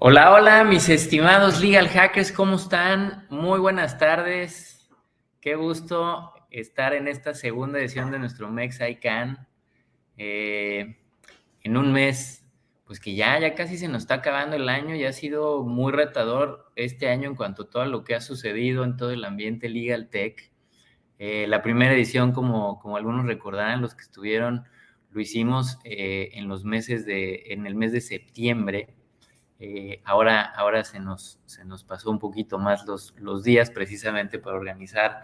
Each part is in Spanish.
Hola, hola, mis estimados Legal Hackers, ¿cómo están? Muy buenas tardes. Qué gusto estar en esta segunda edición de nuestro Mex ICANN. En un mes, pues que ya casi se nos está acabando el año y ha sido muy retador este año en cuanto a todo lo que ha sucedido en todo el ambiente Legal Tech. La primera edición, como algunos recordarán, los que estuvieron, lo hicimos en el mes de septiembre. Ahora se nos pasó un poquito más los días precisamente para organizar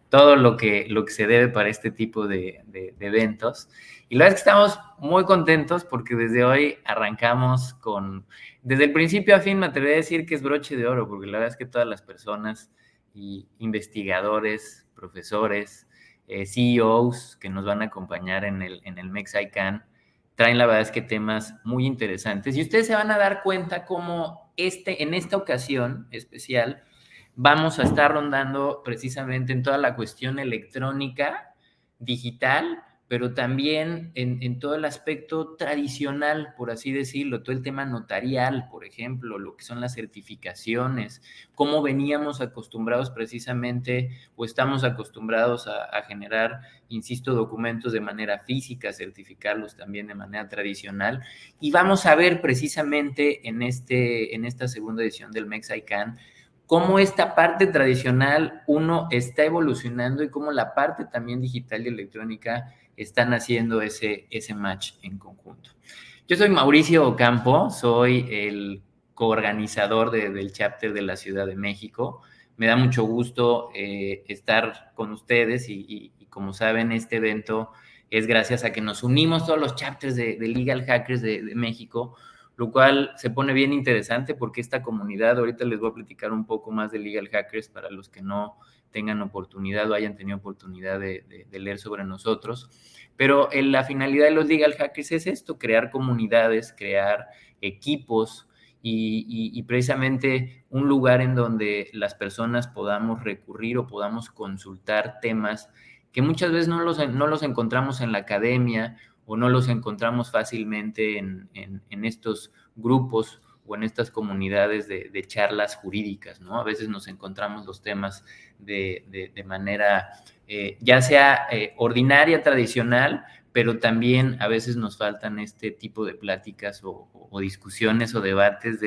todo lo que se debe para este tipo de eventos. Y la verdad es que estamos muy contentos porque desde hoy arrancamos desde el principio a fin me atrevería a decir que es broche de oro, porque la verdad es que todas las personas y investigadores, profesores, CEOs que nos van a acompañar en el MexICANN traen la verdad es que temas muy interesantes y ustedes se van a dar cuenta cómo en esta ocasión especial vamos a estar rondando precisamente en toda la cuestión electrónica, digital, pero también en todo el aspecto tradicional, por así decirlo, todo el tema notarial, por ejemplo, lo que son las certificaciones, cómo veníamos acostumbrados precisamente o estamos acostumbrados a generar, insisto, documentos de manera física, certificarlos también de manera tradicional. Y vamos a ver precisamente en esta segunda edición del MexICANN cómo esta parte tradicional, uno, está evolucionando y cómo la parte también digital y electrónica están haciendo ese match en conjunto. Yo soy Mauricio Ocampo, soy el coorganizador del chapter de la Ciudad de México. Me da mucho gusto estar con ustedes y como saben, este evento es gracias a que nos unimos todos los chapters de Legal Hackers de México, lo cual se pone bien interesante porque esta comunidad, ahorita les voy a platicar un poco más de Legal Hackers para los que no tengan oportunidad o hayan tenido oportunidad de leer sobre nosotros, pero la finalidad de los Legal Hackers es esto, crear comunidades, crear equipos y precisamente un lugar en donde las personas podamos recurrir o podamos consultar temas que muchas veces no los encontramos en la academia o no los encontramos fácilmente en estos grupos o en estas comunidades de charlas jurídicas, ¿no? A veces nos encontramos los temas de manera ya sea ordinaria, tradicional, pero también a veces nos faltan este tipo de pláticas o discusiones o debates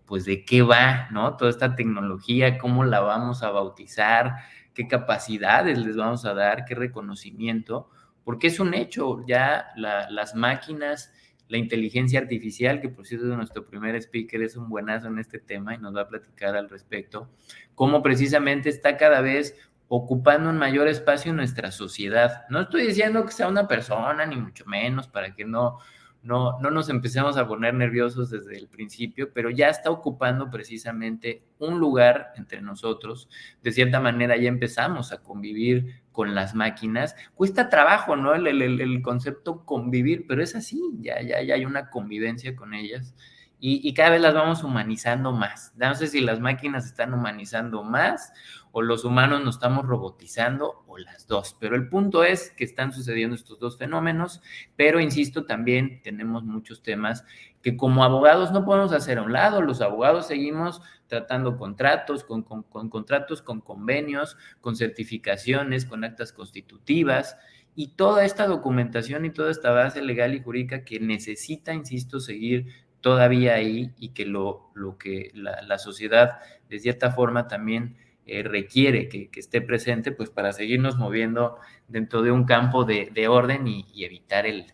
pues, de qué va, ¿no? Toda esta tecnología, cómo la vamos a bautizar, qué capacidades les vamos a dar, qué reconocimiento, porque es un hecho, ya las máquinas, la inteligencia artificial, que por cierto nuestro primer speaker es un buenazo en este tema y nos va a platicar al respecto, cómo precisamente está cada vez ocupando un mayor espacio en nuestra sociedad. No estoy diciendo que sea una persona, ni mucho menos, para que no nos empecemos a poner nerviosos desde el principio, pero ya está ocupando precisamente un lugar entre nosotros. De cierta manera ya empezamos a convivir con las máquinas. Cuesta trabajo, ¿no? El concepto convivir, pero es así, ya hay una convivencia con ellas y cada vez las vamos humanizando más. No sé si las máquinas están humanizando más o los humanos nos estamos robotizando o las dos, pero el punto es que están sucediendo estos dos fenómenos, pero insisto, también tenemos muchos temas que como abogados no podemos hacer a un lado. Los abogados seguimos tratando contratos, con contratos, con convenios, con certificaciones, con actas constitutivas y toda esta documentación y toda esta base legal y jurídica que necesita, insisto, seguir todavía ahí y que lo que la sociedad de cierta forma también requiere que esté presente, pues para seguirnos moviendo dentro de un campo de orden y evitar el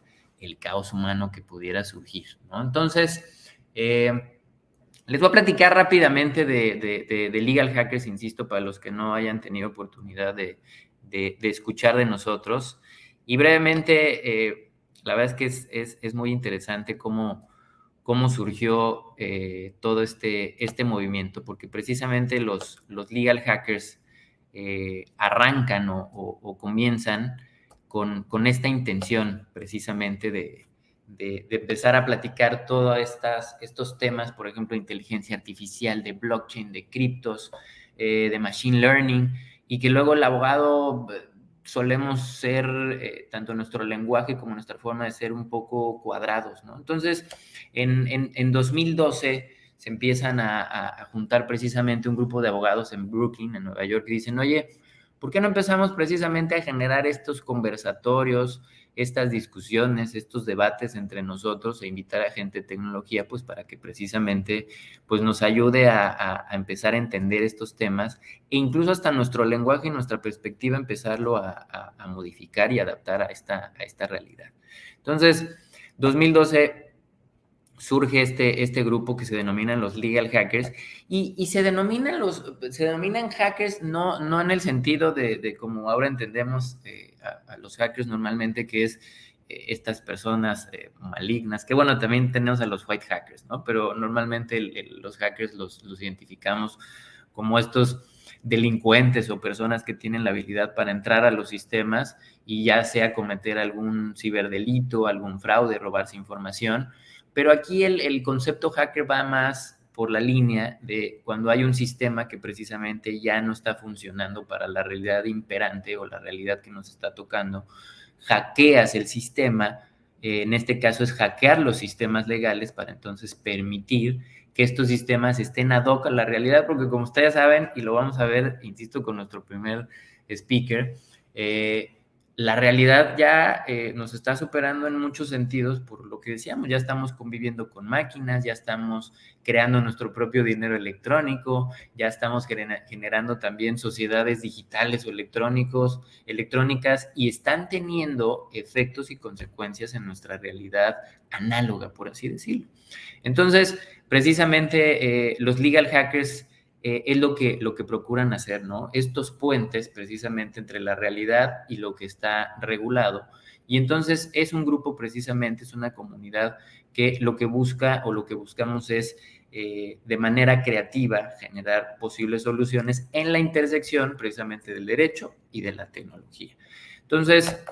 caos humano que pudiera surgir, ¿no? Entonces, les voy a platicar rápidamente de Legal Hackers, insisto, para los que no hayan tenido oportunidad de escuchar de nosotros. Y brevemente, la verdad es que es muy interesante cómo surgió todo este movimiento, porque precisamente los Legal Hackers arrancan o comienzan con esta intención precisamente de empezar a platicar todos estos temas, por ejemplo, de inteligencia artificial, de blockchain, de criptos, de machine learning, y que luego el abogado solemos ser, tanto nuestro lenguaje como nuestra forma de ser, un poco cuadrados, ¿no? Entonces, en 2012 se empiezan a juntar precisamente un grupo de abogados en Brooklyn, en Nueva York, y dicen, oye, ¿por qué no empezamos precisamente a generar estos conversatorios, estas discusiones, estos debates entre nosotros e invitar a gente de tecnología, pues para que precisamente pues, nos ayude a empezar a entender estos temas e incluso hasta nuestro lenguaje y nuestra perspectiva empezarlo a modificar y adaptar a esta realidad? Entonces, 2012 surge este grupo que se denominan los legal hackers y se denominan hackers no en el sentido de como ahora entendemos a los hackers normalmente, que es estas personas malignas, que bueno, también tenemos a los white hackers, ¿no? Pero normalmente los hackers los identificamos como estos delincuentes o personas que tienen la habilidad para entrar a los sistemas y ya sea cometer algún ciberdelito, algún fraude, robarse información. Pero aquí el concepto hacker va más por la línea de cuando hay un sistema que precisamente ya no está funcionando para la realidad imperante o la realidad que nos está tocando, hackeas el sistema, en este caso es hackear los sistemas legales para entonces permitir que estos sistemas estén ad hoc a la realidad, porque como ustedes saben, y lo vamos a ver, insisto, con nuestro primer speaker, la realidad ya nos está superando en muchos sentidos por lo que decíamos, ya estamos conviviendo con máquinas, ya estamos creando nuestro propio dinero electrónico, ya estamos generando también sociedades digitales o electrónicas y están teniendo efectos y consecuencias en nuestra realidad análoga, por así decirlo. Entonces, precisamente los legal hackers es lo que procuran hacer, ¿no? Estos puentes precisamente entre la realidad y lo que está regulado. Y entonces es un grupo precisamente, es una comunidad que lo que busca o lo que buscamos es de manera creativa generar posibles soluciones en la intersección precisamente del derecho y de la tecnología. Entonces,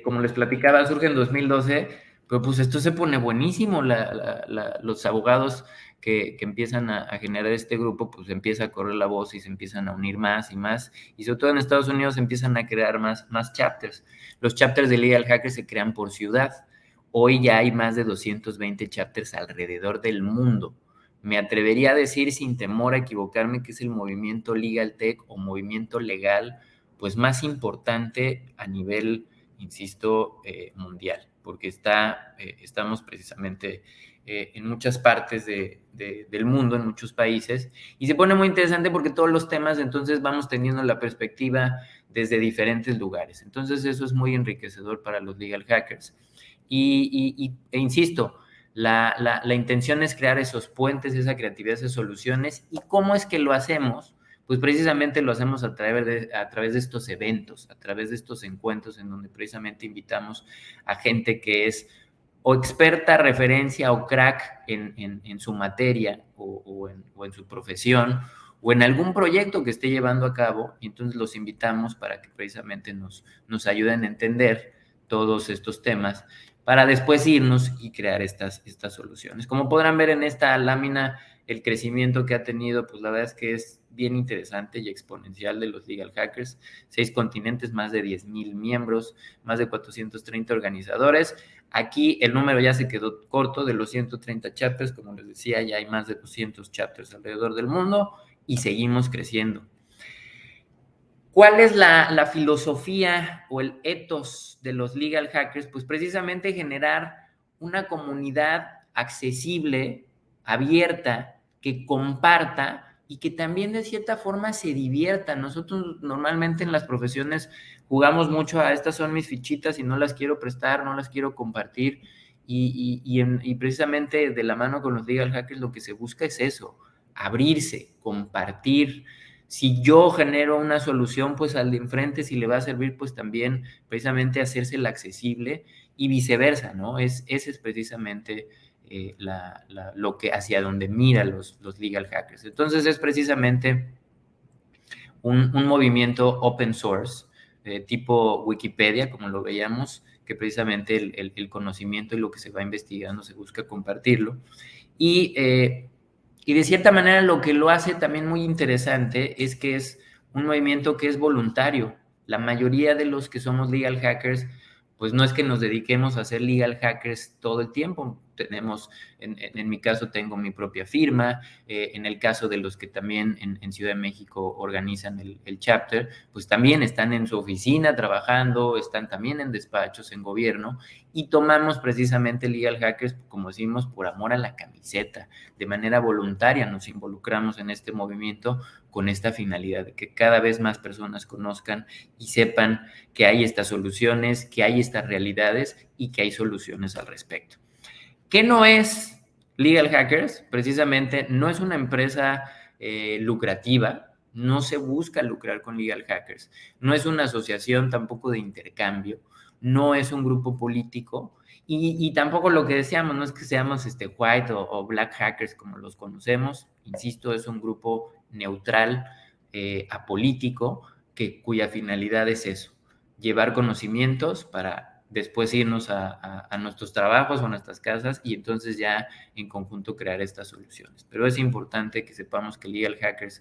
como les platicaba, surge en 2012, pero pues esto se pone buenísimo, los abogados que empiezan a generar este grupo, pues empieza a correr la voz y se empiezan a unir más y más, y sobre todo en Estados Unidos se empiezan a crear más chapters. Los chapters de Legal Hackers se crean por ciudad. Hoy ya hay más de 220 chapters alrededor del mundo. Me atrevería a decir sin temor a equivocarme que es el movimiento Legal Tech o movimiento legal pues más importante a nivel, insisto, mundial, porque estamos precisamente en muchas partes del mundo, en muchos países, y se pone muy interesante porque todos los temas entonces vamos teniendo la perspectiva desde diferentes lugares. Entonces eso es muy enriquecedor para los legal hackers. E insisto, la intención es crear esos puentes, esa creatividad, esas soluciones, y cómo es que lo hacemos. Pues precisamente lo hacemos a través de estos eventos, a través de estos encuentros en donde precisamente invitamos a gente que es o experta, referencia o crack en su materia o en su profesión o en algún proyecto que esté llevando a cabo, y entonces los invitamos para que precisamente nos ayuden a entender todos estos temas para después irnos y crear estas soluciones. Como podrán ver en esta lámina, el crecimiento que ha tenido, pues la verdad es que es bien interesante y exponencial de los legal hackers. 6 continentes, más de 10,000 miembros, más de 430 organizadores. Aquí el número ya se quedó corto de los 130 chapters, como les decía, ya hay más de 200 chapters alrededor del mundo y seguimos creciendo. ¿Cuál es la filosofía o el ethos de los legal hackers? Pues precisamente generar una comunidad accesible, abierta, que comparta y que también de cierta forma se divierta. Nosotros normalmente en las profesiones jugamos mucho a estas son mis fichitas y no las quiero prestar, no las quiero compartir, y precisamente de la mano con los legal hackers lo que se busca es eso, abrirse, compartir. Si yo genero una solución, pues al de enfrente, si le va a servir, pues también precisamente hacérsela accesible y viceversa, ¿no? Ese es precisamente lo que hacia donde mira los legal hackers. Entonces es precisamente un movimiento open source, tipo Wikipedia, como lo veíamos, que precisamente el conocimiento y lo que se va investigando se busca compartirlo. Y de cierta manera lo que lo hace también muy interesante es que es un movimiento que es voluntario. La mayoría de los que somos legal hackers, pues no es que nos dediquemos a ser legal hackers todo el tiempo. tenemos, en mi caso tengo mi propia firma, en el caso de los que también en Ciudad de México organizan el chapter, pues también están en su oficina trabajando, están también en despachos, en gobierno, y tomamos precisamente Legal Hackers, como decimos, por amor a la camiseta, de manera voluntaria nos involucramos en este movimiento con esta finalidad de que cada vez más personas conozcan y sepan que hay estas soluciones, que hay estas realidades y que hay soluciones al respecto. ¿Qué no es Legal Hackers? Precisamente no es una empresa lucrativa, no se busca lucrar con Legal Hackers, no es una asociación tampoco de intercambio, no es un grupo político y tampoco lo que decíamos, no es que seamos white o black hackers como los conocemos, insisto, es un grupo neutral, apolítico, cuya finalidad es eso, llevar conocimientos para después irnos a nuestros trabajos o a nuestras casas y entonces ya en conjunto crear estas soluciones. Pero es importante que sepamos que Legal Hackers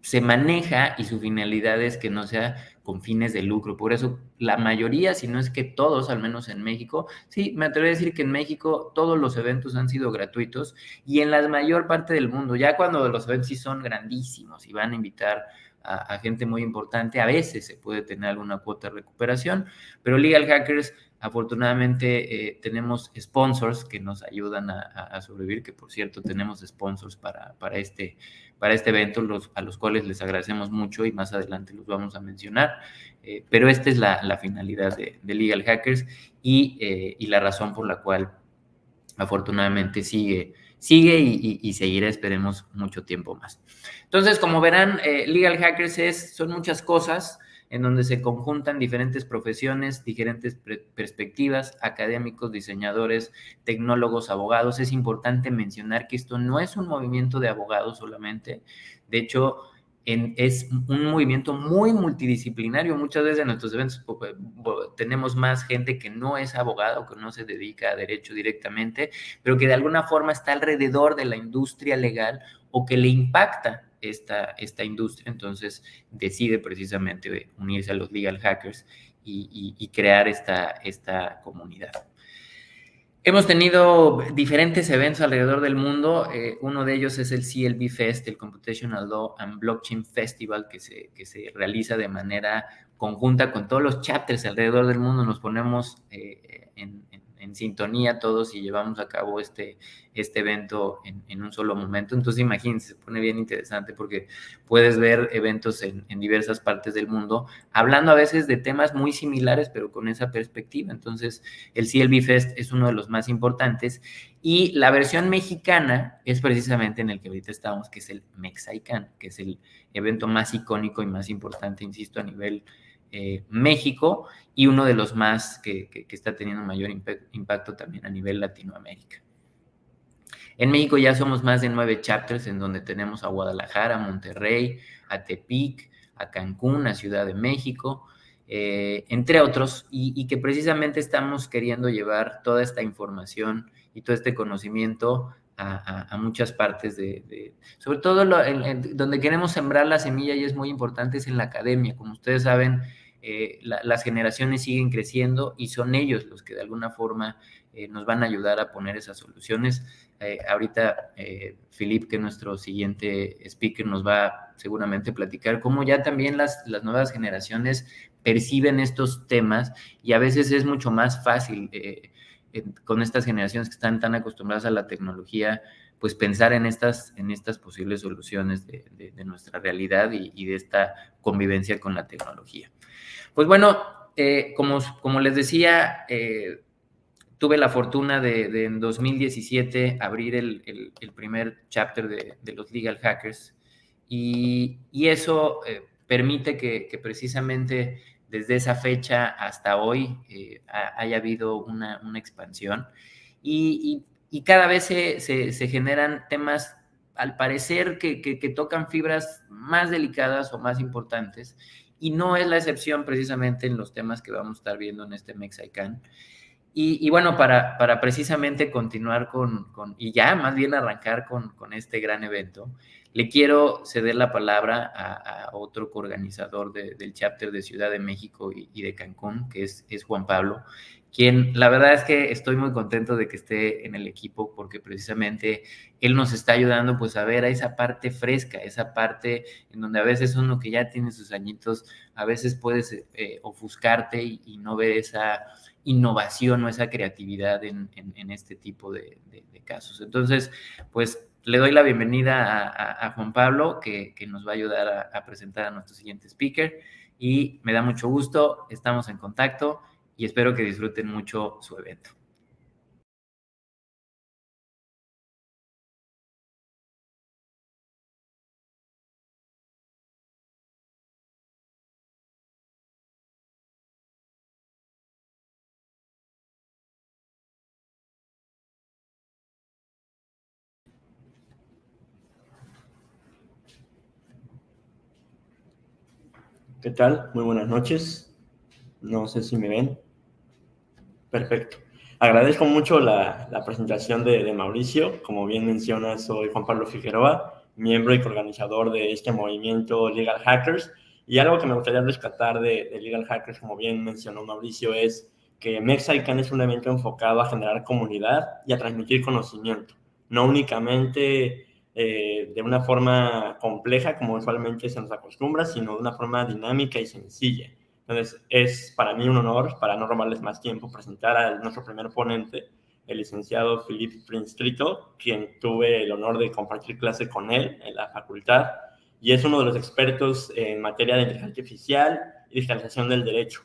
se maneja y su finalidad es que no sea con fines de lucro. Por eso la mayoría, si no es que todos, al menos en México, sí, me atrevo a decir que en México todos los eventos han sido gratuitos y en la mayor parte del mundo, ya cuando los eventos sí son grandísimos y van a invitar a gente muy importante, a veces se puede tener alguna cuota de recuperación, pero Legal Hackers, afortunadamente, tenemos sponsors que nos ayudan a sobrevivir, que por cierto tenemos sponsors para este evento, a los cuales les agradecemos mucho y más adelante los vamos a mencionar, pero esta es la finalidad de Legal Hackers y la razón por la cual afortunadamente sigue y seguirá, esperemos, mucho tiempo más. Entonces, como verán, Legal Hackers son muchas cosas en donde se conjuntan diferentes profesiones, diferentes perspectivas, académicos, diseñadores, tecnólogos, abogados. Es importante mencionar que esto no es un movimiento de abogados solamente. De hecho, es un movimiento muy multidisciplinario. Muchas veces en nuestros eventos tenemos más gente que no es abogado, que no se dedica a derecho directamente, pero que de alguna forma está alrededor de la industria legal o que le impacta esta industria. Entonces decide unirse a los Legal Hackers y crear esta comunidad. Hemos tenido diferentes eventos alrededor del mundo. Uno de ellos es el CLB Fest, el Computational Law and Blockchain Festival, que se realiza de manera conjunta con todos los chapters alrededor del mundo. Nos ponemos en sintonía todos y llevamos a cabo este evento en un solo momento. Entonces, imagínense, se pone bien interesante porque puedes ver eventos en diversas partes del mundo, hablando a veces de temas muy similares, pero con esa perspectiva. Entonces, el CLB Fest es uno de los más importantes y la versión mexicana es precisamente en el que ahorita estamos, que es el Mexaican, que es el evento más icónico y más importante, insisto, a nivel México y uno de los más que está teniendo mayor impacto también a nivel Latinoamérica. En México ya somos más de 9 chapters en donde tenemos a Guadalajara, a Monterrey, a Tepic, a Cancún, a Ciudad de México, entre otros, y que precisamente estamos queriendo llevar toda esta información y todo este conocimiento a muchas partes sobre todo donde queremos sembrar la semilla y es muy importante es en la academia. Como ustedes saben, las generaciones siguen creciendo y son ellos los que de alguna forma nos van a ayudar a poner esas soluciones. Ahorita Philip, que es nuestro siguiente speaker, nos va seguramente a platicar cómo ya también las nuevas generaciones perciben estos temas y a veces es mucho más fácil con estas generaciones que están tan acostumbradas a la tecnología, pues pensar en estas posibles soluciones de nuestra realidad y de esta convivencia con la tecnología. Pues bueno, como les decía, tuve la fortuna de en 2017 abrir el primer chapter de los Legal Hackers y eso permite que precisamente desde esa fecha hasta hoy haya habido una expansión y cada vez se generan temas, al parecer, que tocan fibras más delicadas o más importantes y no es la excepción precisamente en los temas que vamos a estar viendo en este Mexaican. Y bueno, para precisamente continuar y ya más bien arrancar con este gran evento, le quiero ceder la palabra a otro coorganizador del chapter de Ciudad de México y de Cancún, que es Juan Pablo, quien la verdad es que estoy muy contento de que esté en el equipo porque precisamente él nos está ayudando pues a ver a esa parte fresca, esa parte en donde a veces uno que ya tiene sus añitos, a veces puedes ofuscarte y no ver esa innovación o esa creatividad en este tipo de casos. Entonces, pues le doy la bienvenida a Juan Pablo, que nos va a ayudar a presentar a nuestro siguiente speaker y me da mucho gusto, estamos en contacto y espero que disfruten mucho su evento. ¿Qué tal? Muy buenas noches. No sé si me ven. Perfecto. Agradezco mucho la presentación de Mauricio. Como bien menciona, soy Juan Pablo Figueroa, miembro y coorganizador de este movimiento Legal Hackers. Y algo que me gustaría rescatar de Legal Hackers, como bien mencionó Mauricio, es que Mexicana es un evento enfocado a generar comunidad y a transmitir conocimiento. No únicamente de una forma compleja, como usualmente se nos acostumbra, sino de una forma dinámica y sencilla. Entonces, es para mí un honor, para no robarles más tiempo, presentar a nuestro primer ponente, el licenciado Philippe Prinstrito, quien tuve el honor de compartir clase con él en la facultad, y es uno de los expertos en materia de inteligencia artificial y digitalización del derecho.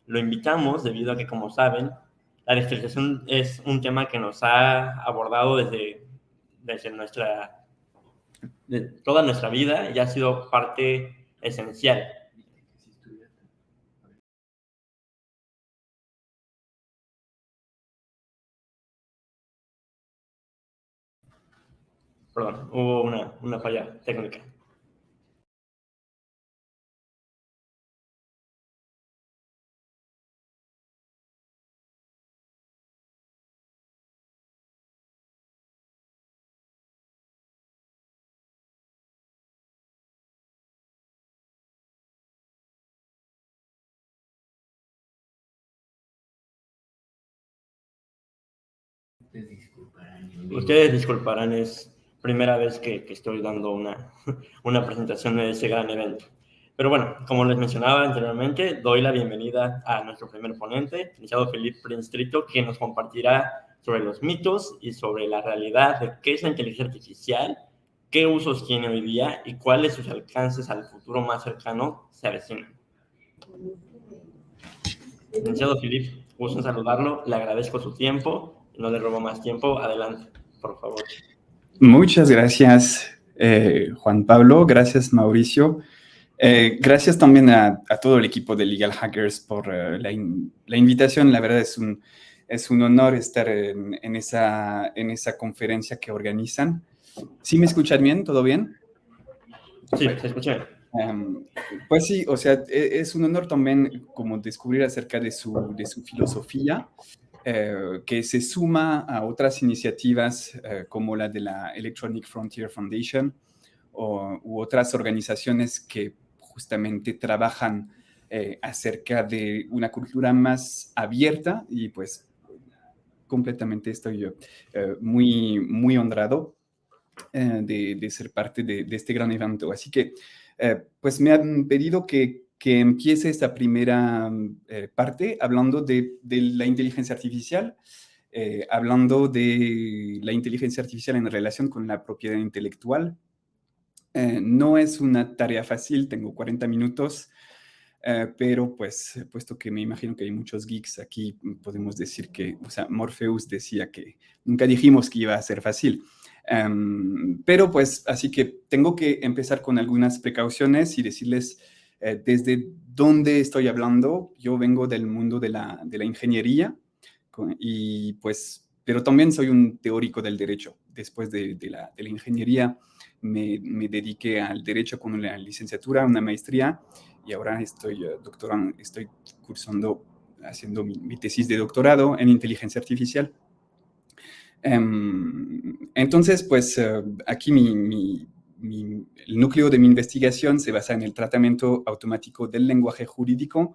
Lo invitamos debido a que, como saben, la digitalización es un tema que nos ha abordado desde de toda nuestra vida y ha sido parte esencial. Perdón, hubo una falla técnica. Ustedes disculparán, es primera vez que estoy dando una presentación de ese gran evento. Pero bueno, como les mencionaba anteriormente, doy la bienvenida a nuestro primer ponente, el licenciado Philippe Prinstrito, quien nos compartirá sobre los mitos y sobre la realidad de qué es la inteligencia artificial, qué usos tiene hoy día y cuáles sus alcances al futuro más cercano se avecinan. Licenciado Philippe, gusto en saludarlo, le agradezco su tiempo, no le robo más tiempo, adelante, por favor. Muchas gracias, Juan Pablo, gracias, Mauricio. Gracias también a todo el equipo de Legal Hackers por la invitación. La verdad es un honor estar en esa conferencia que organizan. ¿Sí me escuchan bien? ¿Todo bien? Sí, se escucha bien. Pues sí, o sea, es un honor también como descubrir acerca de su filosofía, que se suma a otras iniciativas como la de la Electronic Frontier Foundation u otras organizaciones que justamente trabajan acerca de una cultura más abierta y pues completamente estoy yo muy honrado de ser parte de este gran evento. Así que pues me han pedido que empiece esta primera parte hablando de la inteligencia artificial, hablando de la inteligencia artificial en relación con la propiedad intelectual. No es una tarea fácil, tengo 40 minutos, pero pues, puesto que me imagino que hay muchos geeks aquí, podemos decir que, o sea, Morpheus decía que nunca dijimos que iba a ser fácil. Pero pues, así que tengo que empezar con algunas precauciones y decirles desde dónde estoy hablando. Yo vengo del mundo de la ingeniería y pues, pero también soy un teórico del derecho. Después de la ingeniería me dediqué al derecho con una licenciatura, una maestría, y ahora estoy haciendo mi tesis de doctorado en inteligencia artificial. Entonces, pues aquí el núcleo de mi investigación se basa en el tratamiento automático del lenguaje jurídico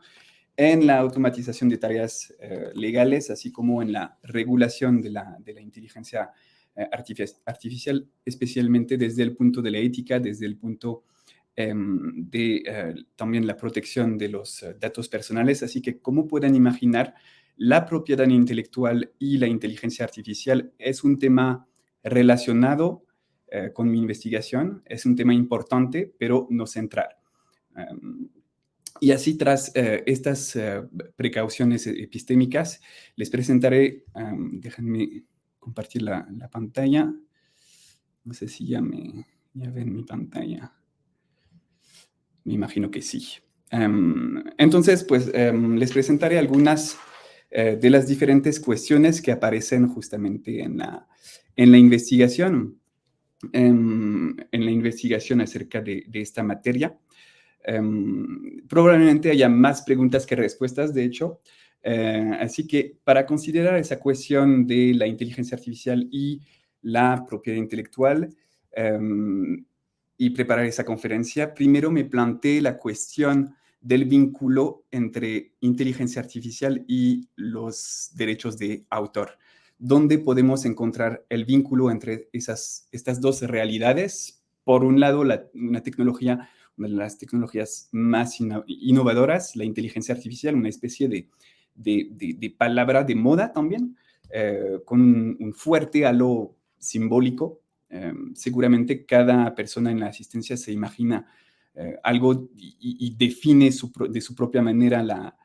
en la automatización de tareas legales, así como en la regulación de la inteligencia artificial, especialmente desde el punto de la ética, desde el punto de también la protección de los datos personales. Así que, como pueden imaginar, la propiedad intelectual y la inteligencia artificial es un tema relacionado con mi investigación, es un tema importante, pero no central. Y así, tras estas precauciones epistémicas, les presentaré, déjenme compartir la pantalla. No sé si ya ven mi pantalla. Me imagino que sí. Entonces, pues, les presentaré algunas de las diferentes cuestiones que aparecen justamente en la investigación, en la investigación acerca de esta materia. Probablemente haya más preguntas que respuestas, de hecho. Así que para considerar esa cuestión de la inteligencia artificial y la propiedad intelectual y preparar esa conferencia, primero me planteé la cuestión del vínculo entre inteligencia artificial y los derechos de autor. ¿Dónde podemos encontrar el vínculo entre estas dos realidades? Por un lado, una tecnología, una de las tecnologías más innovadoras, la inteligencia artificial, una especie de palabra de moda también, con un fuerte halo simbólico. Seguramente cada persona en la asistencia se imagina algo y define de su propia manera la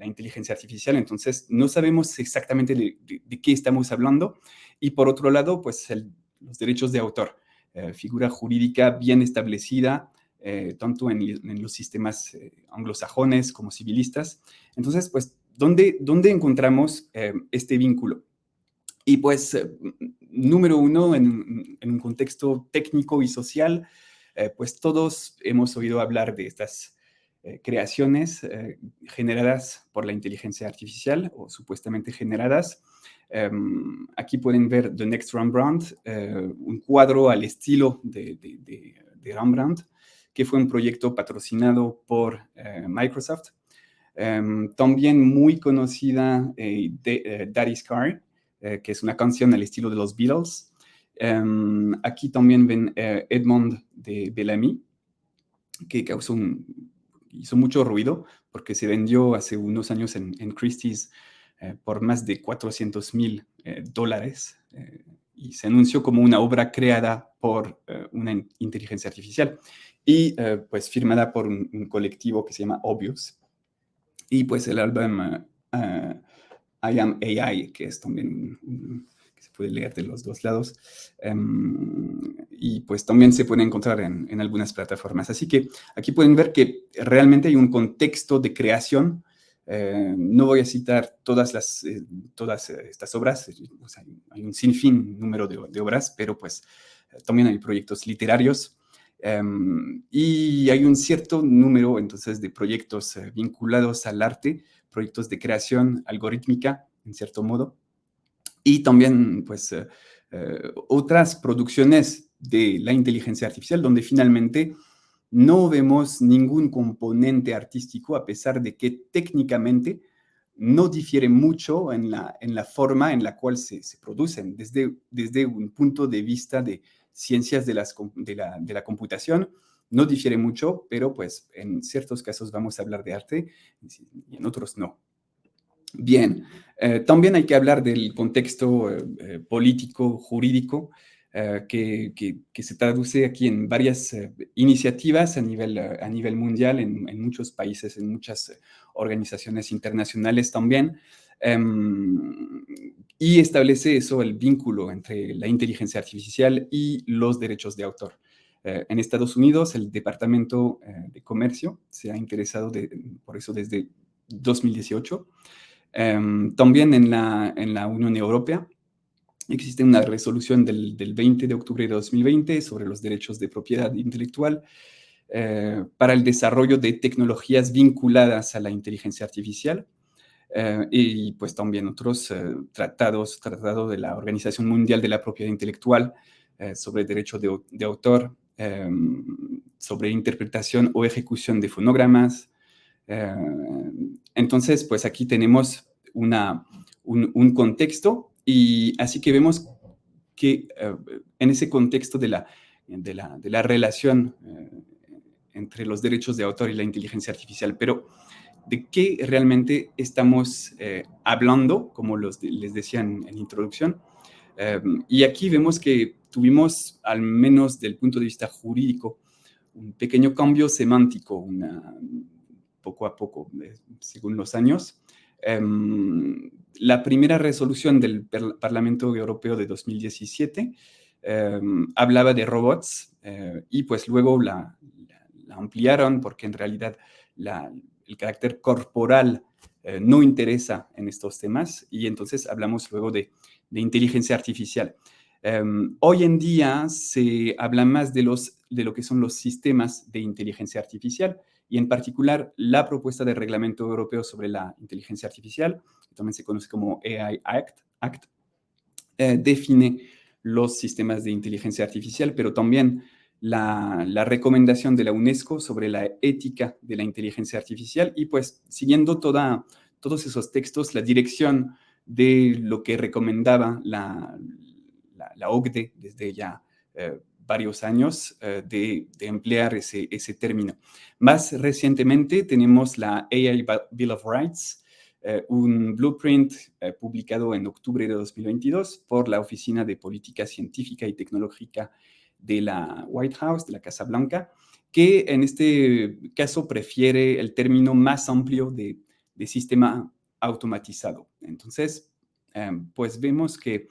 inteligencia artificial. Entonces, no sabemos exactamente de qué estamos hablando. Y por otro lado, pues los derechos de autor, figura jurídica bien establecida, tanto en los sistemas anglosajones como civilistas. Entonces, pues, ¿dónde encontramos este vínculo? Y pues, número uno, en un contexto técnico y social, pues todos hemos oído hablar de estas creaciones generadas por la inteligencia artificial o supuestamente generadas. Aquí pueden ver The Next Rembrandt, un cuadro al estilo de Rembrandt, que fue un proyecto patrocinado por Microsoft. También muy conocida Daddy's Car, que es una canción al estilo de los Beatles. Aquí también ven Edmond de Bellamy, que hizo mucho ruido porque se vendió hace unos años en Christie's por más de $400,000 y se anunció como una obra creada por una inteligencia artificial y pues firmada por un colectivo que se llama Obvious. Y pues el álbum I Am AI, que es también que se puede leer de los dos lados, y pues también se puede encontrar en algunas plataformas. Así que aquí pueden ver que realmente hay un contexto de creación. No voy a citar todas estas obras, o sea, hay un sinfín número de obras, pero pues también hay proyectos literarios. Y hay un cierto número entonces de proyectos vinculados al arte, proyectos de creación algorítmica, en cierto modo, y también pues otras producciones de la inteligencia artificial donde finalmente no vemos ningún componente artístico, a pesar de que técnicamente no difiere mucho en la forma en la cual se producen, desde un punto de vista de ciencias de la computación, no difiere mucho, pero pues en ciertos casos vamos a hablar de arte y en otros no. Bien, también hay que hablar del contexto político, jurídico, que se traduce aquí en varias iniciativas a nivel mundial, en muchos países, en muchas organizaciones internacionales también, y establece eso, el vínculo entre la inteligencia artificial y los derechos de autor. En Estados Unidos, el Departamento de Comercio se ha interesado por eso desde 2018. También en la Unión Europea existe una resolución del 20 de octubre de 2020 sobre los derechos de propiedad intelectual para el desarrollo de tecnologías vinculadas a la inteligencia artificial y pues también otros tratados, tratado de la Organización Mundial de la Propiedad Intelectual sobre derecho de autor, sobre interpretación o ejecución de fonogramas, Entonces, pues aquí tenemos un contexto, y así que vemos que en ese contexto de la relación entre los derechos de autor y la inteligencia artificial, pero de qué realmente estamos hablando, como les decía en la introducción. Y aquí vemos que tuvimos, al menos del punto de vista jurídico, un pequeño cambio semántico, poco a poco, según los años. La primera resolución del Parlamento Europeo de 2017 hablaba de robots, y pues luego la ampliaron, porque en realidad el carácter corporal no interesa en estos temas, y entonces hablamos luego de inteligencia artificial. Hoy en día se habla más de lo que son los sistemas de inteligencia artificial, y en particular la propuesta de reglamento europeo sobre la inteligencia artificial, que también se conoce como AI Act, define los sistemas de inteligencia artificial, pero también la recomendación de la UNESCO sobre la ética de la inteligencia artificial, y pues siguiendo todos esos textos, la dirección de lo que recomendaba la OCDE desde ya varios años, de emplear ese término. Más recientemente tenemos la AI Bill of Rights, un blueprint publicado en octubre de 2022 por la Oficina de Política Científica y Tecnológica de la White House, de la Casa Blanca, que en este caso prefiere el término más amplio de sistema automatizado. Entonces, pues vemos que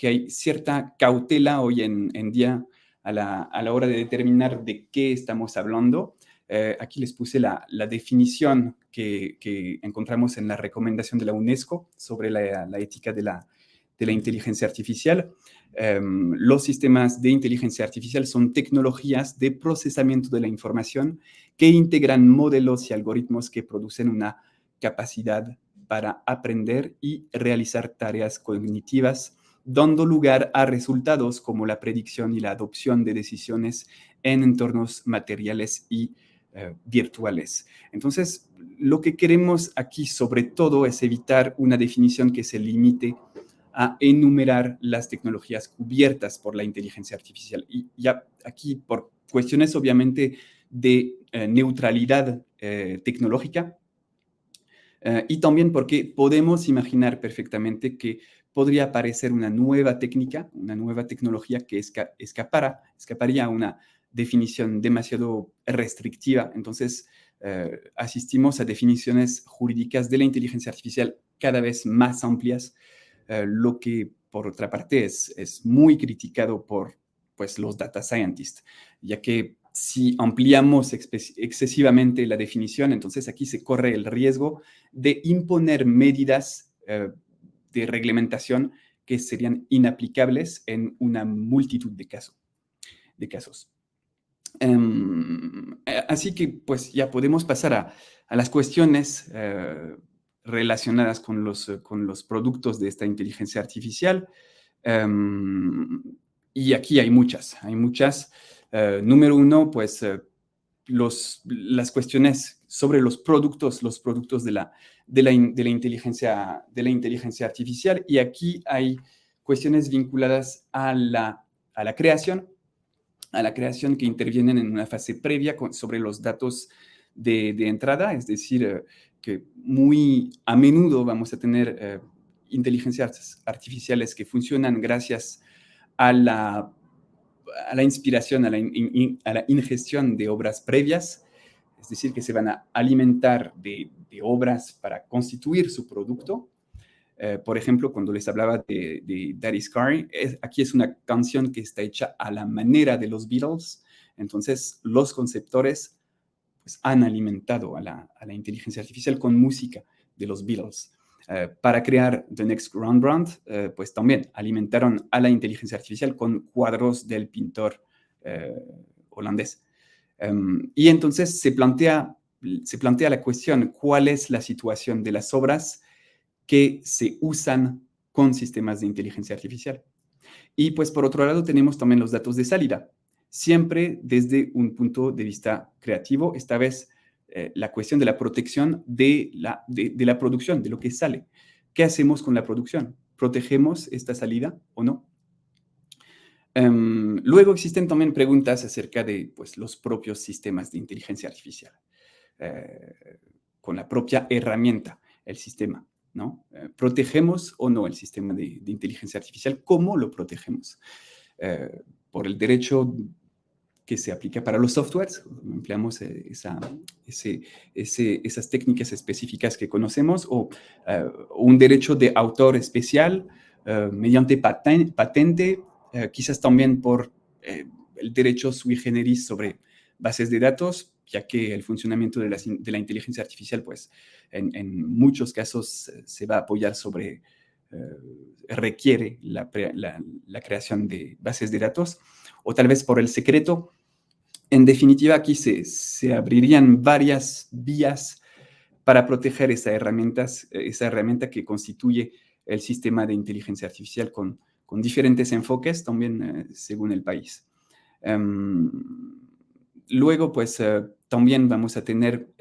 hay cierta cautela hoy en día a la hora de determinar de qué estamos hablando. Aquí les puse la definición que encontramos en la recomendación de la UNESCO sobre la ética de la inteligencia artificial. Los sistemas de inteligencia artificial son tecnologías de procesamiento de la información que integran modelos y algoritmos que producen una capacidad para aprender y realizar tareas cognitivas, dando lugar a resultados como la predicción y la adopción de decisiones en entornos materiales y virtuales. Entonces, lo que queremos aquí sobre todo es evitar una definición que se limite a enumerar las tecnologías cubiertas por la inteligencia artificial. Y ya aquí, por cuestiones obviamente de neutralidad tecnológica, y también porque podemos imaginar perfectamente que podría aparecer una nueva técnica, una nueva tecnología que escaparía a una definición demasiado restrictiva. Entonces, asistimos a definiciones jurídicas de la inteligencia artificial cada vez más amplias, lo que, por otra parte, es muy criticado por pues, los data scientists, ya que si ampliamos excesivamente la definición, entonces aquí se corre el riesgo de imponer medidas de reglamentación que serían inaplicables en una multitud de casos. Así que pues ya podemos pasar a las cuestiones relacionadas con los productos de esta inteligencia artificial. Y aquí hay muchas. Número uno, pues las cuestiones sobre los productos de la inteligencia artificial. Y aquí hay cuestiones vinculadas a la creación que intervienen en una fase previa sobre los datos de entrada, es decir, que muy a menudo vamos a tener inteligencias artificiales que funcionan gracias a la inspiración, a la ingestión de obras previas, es decir, que se van a alimentar de obras para constituir su producto. Por ejemplo, cuando les hablaba de Daddy's Car, aquí es una canción que está hecha a la manera de los Beatles. Entonces, los conceptores pues, han alimentado a la inteligencia artificial con música de los Beatles. Para crear The Next Rembrandt, pues también alimentaron a la inteligencia artificial con cuadros del pintor holandés. Y entonces se plantea la cuestión, ¿cuál es la situación de las obras que se usan con sistemas de inteligencia artificial? Y pues por otro lado tenemos también los datos de salida, siempre desde un punto de vista creativo, esta vez la cuestión de la protección de la producción, de lo que sale. ¿Qué hacemos con la producción? ¿Protegemos esta salida o no? Luego existen también preguntas acerca de pues, los propios sistemas de inteligencia artificial, con la propia herramienta, el sistema, ¿no? ¿Protegemos o no el sistema de inteligencia artificial? ¿Cómo lo protegemos? Por el derecho que se aplica para los softwares, empleamos esas técnicas específicas que conocemos, o un derecho de autor especial mediante patente, quizás también por el derecho sui generis sobre bases de datos, ya que el funcionamiento de la inteligencia artificial, pues, en muchos casos se va a apoyar sobre, requiere la creación de bases de datos, o tal vez por el secreto. En definitiva, aquí se abrirían varias vías para proteger esa herramienta que constituye el sistema de inteligencia artificial con diferentes enfoques también según el país. Luego, pues, también vamos a tener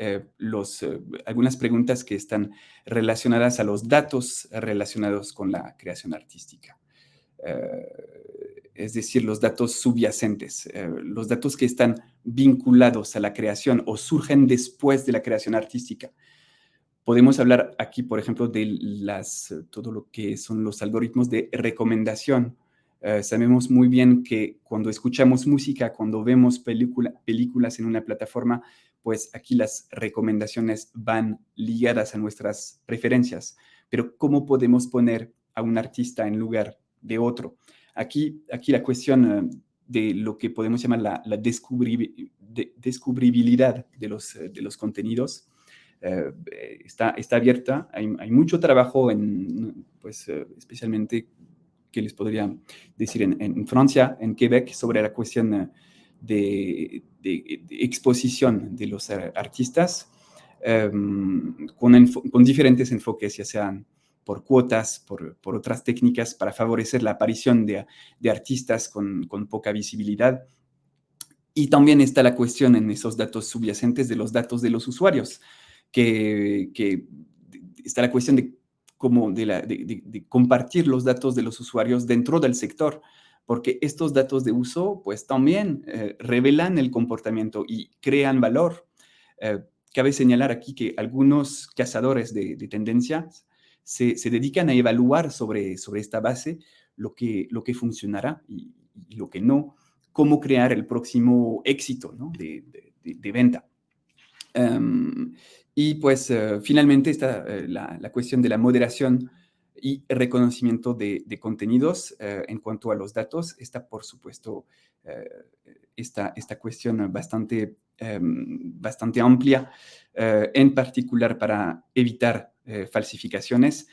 algunas preguntas que están relacionadas a los datos relacionados con la creación artística. Es decir, los datos subyacentes, los datos que están vinculados a la creación o surgen después de la creación artística. Podemos hablar aquí, por ejemplo, de todo lo que son los algoritmos de recomendación. Sabemos muy bien que cuando escuchamos música, cuando vemos películas en una plataforma, pues aquí las recomendaciones van ligadas a nuestras preferencias. Pero ¿cómo podemos poner a un artista en lugar de otro? Aquí la cuestión de lo que podemos llamar la descubribilidad de los contenidos está abierta. Hay mucho trabajo, especialmente, que les podría decir, en Francia, en Quebec, sobre la cuestión de exposición de los artistas con diferentes enfoques, ya sean por cuotas, por otras técnicas para favorecer la aparición de artistas con poca visibilidad. Y también está la cuestión en esos datos subyacentes de los datos de los usuarios, que está la cuestión de compartir los datos de los usuarios dentro del sector, porque estos datos de uso pues también revelan el comportamiento y crean valor. Cabe señalar aquí que algunos cazadores de tendencias se dedican a evaluar sobre esta base lo que funcionará y lo que no, cómo crear el próximo éxito, ¿no? de venta. Y pues finalmente está la cuestión de la moderación y reconocimiento de contenidos en cuanto a los datos. Está, por supuesto, esta cuestión bastante amplia, en particular para evitar falsificaciones.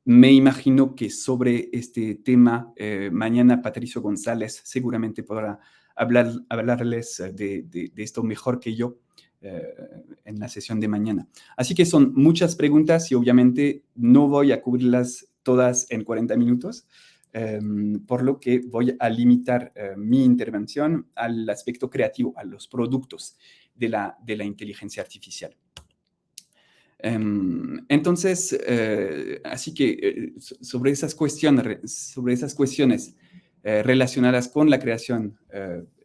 Me imagino que sobre este tema mañana Patricio González seguramente podrá hablarles de esto mejor que yo en la sesión de mañana. Así que son muchas preguntas y obviamente no voy a cubrirlas todas en 40 minutos, por lo que voy a limitar mi intervención al aspecto creativo, a los productos de la inteligencia artificial. Entonces, así que sobre esas cuestiones relacionadas con la creación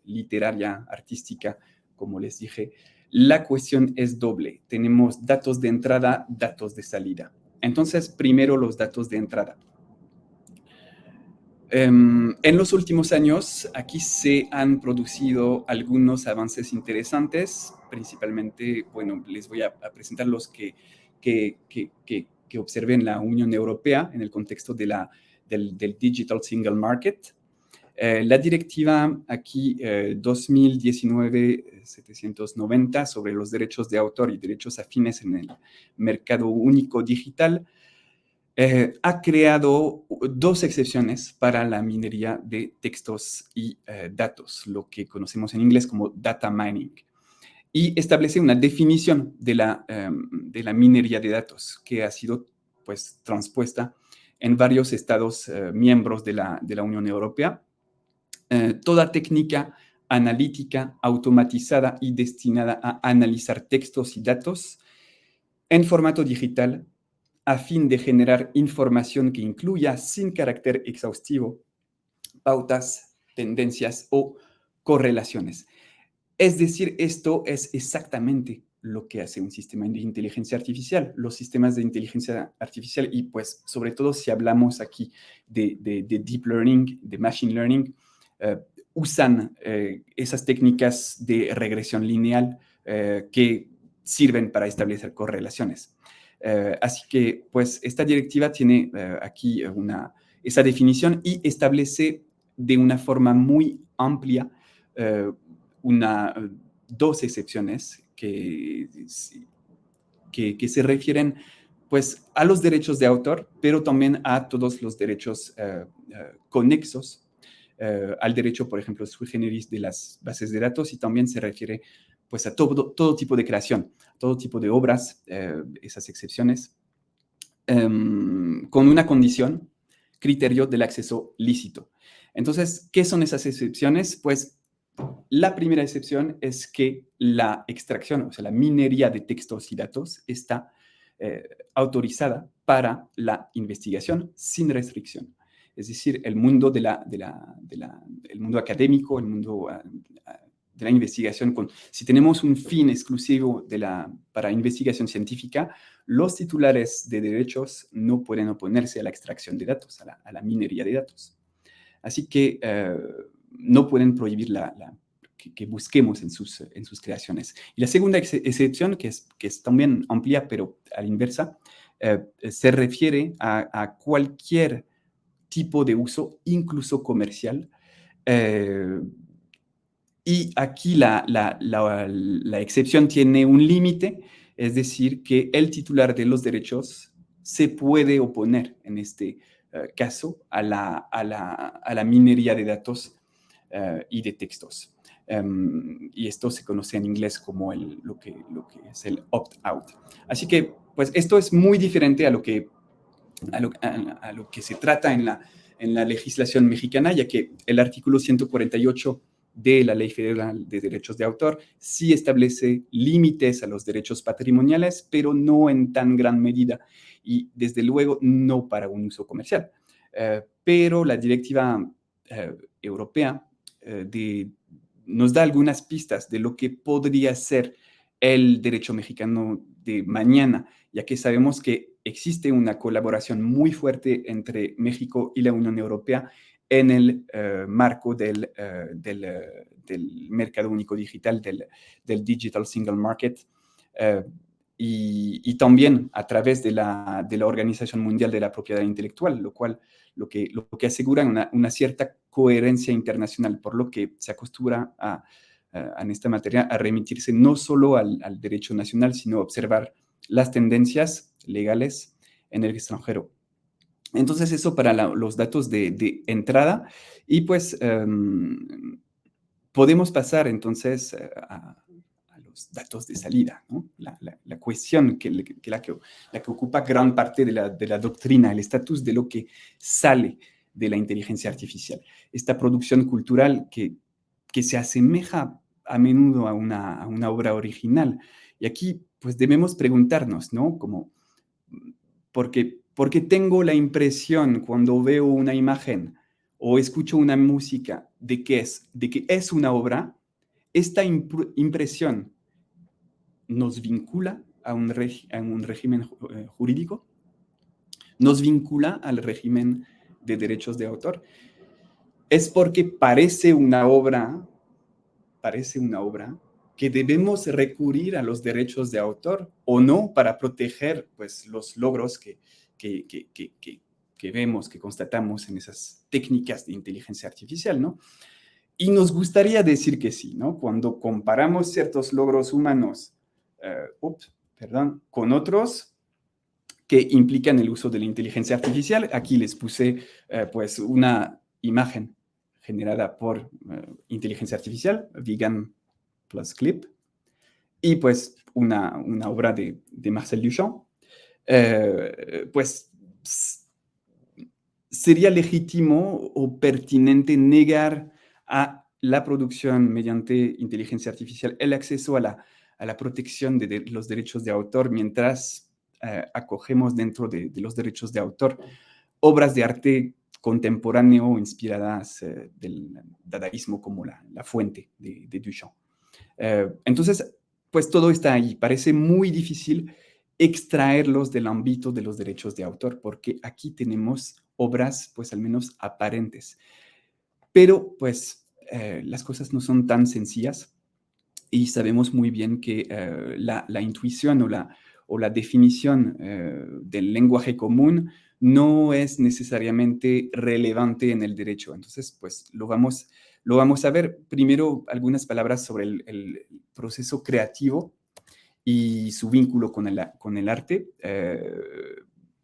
literaria, artística, como les dije, la cuestión es doble. Tenemos datos de entrada, datos de salida. Entonces, primero los datos de entrada. En los últimos años, aquí se han producido algunos avances interesantes, principalmente, bueno, les voy a presentar los que observé en la Unión Europea en el contexto del Digital Single Market. La directiva aquí 2019-790 sobre los derechos de autor y derechos afines en el mercado único digital ha creado dos excepciones para la minería de textos y datos, lo que conocemos en inglés como data mining, y establece una definición de la minería de datos que ha sido pues transpuesta en varios estados miembros de la Unión Europea. Toda técnica analítica, automatizada y destinada a analizar textos y datos en formato digital a fin de generar información que incluya, sin carácter exhaustivo, pautas, tendencias o correlaciones. Es decir, esto es exactamente lo que hace un sistema de inteligencia artificial. Los sistemas de inteligencia artificial, y pues sobre todo si hablamos aquí de deep learning, de machine learning, usan esas técnicas de regresión lineal que sirven para establecer correlaciones. Así que pues esta directiva tiene aquí esa definición y establece de una forma muy amplia dos excepciones que se refieren pues a los derechos de autor, pero también a todos los derechos conexos al derecho, por ejemplo, sui generis de las bases de datos, y también se refiere pues a todo tipo de creación, todo tipo de obras, esas excepciones, con una condición, criterio del acceso lícito. Entonces, ¿qué son esas excepciones? Pues la primera excepción es que la extracción, o sea, la minería de textos y datos está autorizada para la investigación sin restricción. Es decir, el mundo el mundo académico, el mundo de la investigación, si tenemos un fin exclusivo para investigación científica, los titulares de derechos no pueden oponerse a la extracción de datos, a la minería de datos. Así que no pueden prohibir que busquemos en sus creaciones. Y la segunda excepción, que es también amplia, pero a la inversa, se refiere a cualquier tipo de uso, incluso comercial. Y aquí la excepción tiene un límite, es decir, que el titular de los derechos se puede oponer, en este caso, a la minería de datos y de textos. Y esto se conoce en inglés como lo que es el opt-out. Así que, pues, esto es muy diferente a lo que se trata en la legislación mexicana, ya que el artículo 148 de la Ley Federal de Derechos de Autor sí establece límites a los derechos patrimoniales, pero no en tan gran medida y, desde luego, no para un uso comercial. Pero la directiva europea nos da algunas pistas de lo que podría ser el derecho mexicano de mañana, ya que sabemos que existe una colaboración muy fuerte entre México y la Unión Europea en el marco del mercado único digital, del Digital Single Market, y también a través de la Organización Mundial de la Propiedad Intelectual, lo que asegura una cierta coherencia internacional, por lo que se acostumbra en esta materia a remitirse no solo al derecho nacional, sino a observar las tendencias legales en el extranjero. Entonces, eso para los datos de entrada. Y pues podemos pasar entonces a los datos de salida, ¿no? La cuestión la que ocupa gran parte de la doctrina, el estatus de lo que sale de la inteligencia artificial. Esta producción cultural que se asemeja a menudo a una obra original. Y aquí pues debemos preguntarnos, ¿no? ¿Por qué tengo la impresión cuando veo una imagen o escucho una música de que es una obra? Esta impresión nos vincula a un régimen jurídico, nos vincula al régimen de derechos de autor. Es porque parece una obra que debemos recurrir a los derechos de autor o no para proteger pues, los logros que vemos, que constatamos en esas técnicas de inteligencia artificial, ¿no? Y nos gustaría decir que sí, ¿no? Cuando comparamos ciertos logros humanos con otros que implican el uso de la inteligencia artificial. Aquí les puse pues una imagen generada por inteligencia artificial, Vegan plus Clip, y pues una obra de Marcel Duchamp. Pues sería legítimo o pertinente negar a la producción mediante inteligencia artificial, el acceso a la protección de los derechos de autor, mientras acogemos dentro de los derechos de autor obras de arte contemporáneo inspiradas del dadaísmo como la fuente de Duchamp. Entonces, pues todo está ahí. Parece muy difícil extraerlos del ámbito de los derechos de autor, porque aquí tenemos obras, pues al menos aparentes. Pero, pues, las cosas no son tan sencillas y sabemos muy bien que la intuición o la definición del lenguaje común no es necesariamente relevante en el derecho. Entonces, pues lo vamos a ver. Primero, algunas palabras sobre el proceso creativo y su vínculo con el arte.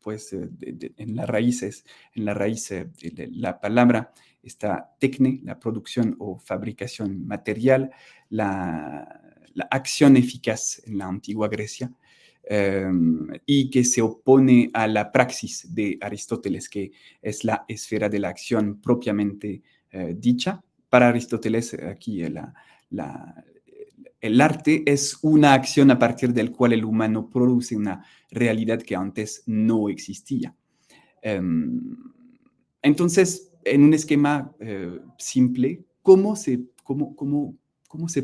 Pues en la raíz de la palabra está tecne, la producción o fabricación material, la acción eficaz en la antigua Grecia, y que se opone a la praxis de Aristóteles, que es la esfera de la acción propiamente dicha. Para Aristóteles, aquí el arte es una acción a partir del cual el humano produce una realidad que antes no existía. Entonces, en un esquema simple, ¿cómo se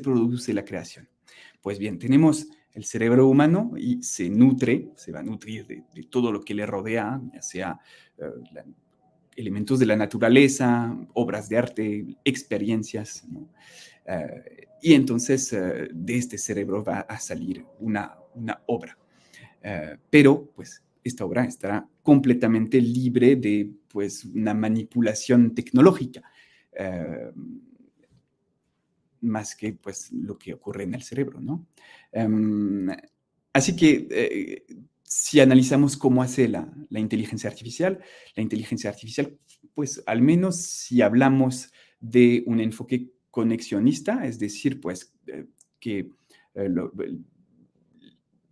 produce la creación? Pues bien, tenemos el cerebro humano y se va a nutrir de todo lo que le rodea, ya sea elementos de la naturaleza, obras de arte, experiencias, ¿no? Y entonces de este cerebro va a salir una obra. Pero pues esta obra estará completamente libre de pues una manipulación tecnológica, más que pues lo que ocurre en el cerebro, ¿no? Así que si analizamos cómo hace la inteligencia artificial, pues al menos si hablamos de un enfoque conexionista, es decir, pues que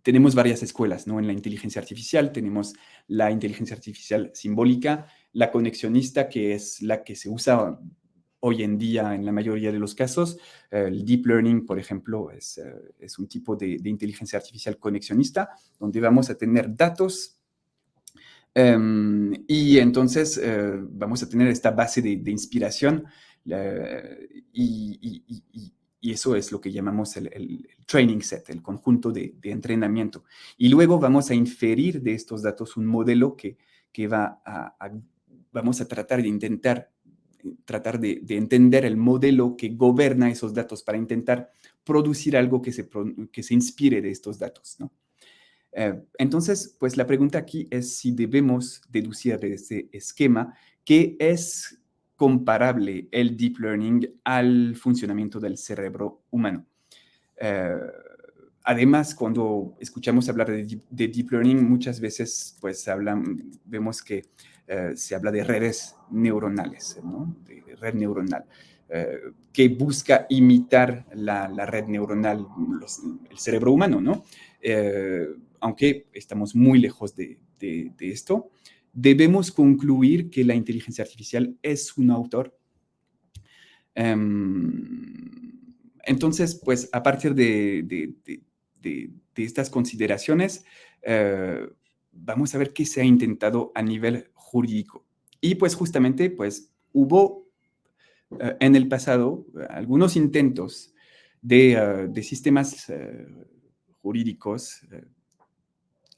tenemos varias escuelas, ¿no? En la inteligencia artificial tenemos la inteligencia artificial simbólica, la conexionista, que es la que se usa hoy en día en la mayoría de los casos. El deep learning, por ejemplo, es un tipo de inteligencia artificial conexionista, donde vamos a tener datos y entonces vamos a tener esta base de inspiración y eso es lo que llamamos el training set, el conjunto de entrenamiento. Y luego vamos a inferir de estos datos un modelo que vamos a tratar de entender el modelo que gobierna esos datos para intentar producir algo que se inspire de estos datos, ¿no? Entonces, pues la pregunta aquí es si debemos deducir de este esquema que es comparable el deep learning al funcionamiento del cerebro humano. Además, cuando escuchamos hablar de deep learning, muchas veces pues vemos que se habla de redes neuronales, ¿no? De red neuronal, que busca imitar la red neuronal, el cerebro humano, ¿no? Aunque estamos muy lejos de esto, debemos concluir que la inteligencia artificial es un autor. Entonces, pues a partir de estas consideraciones, vamos a ver qué se ha intentado a nivel jurídico. Y pues justamente, pues hubo en el pasado algunos intentos de sistemas jurídicos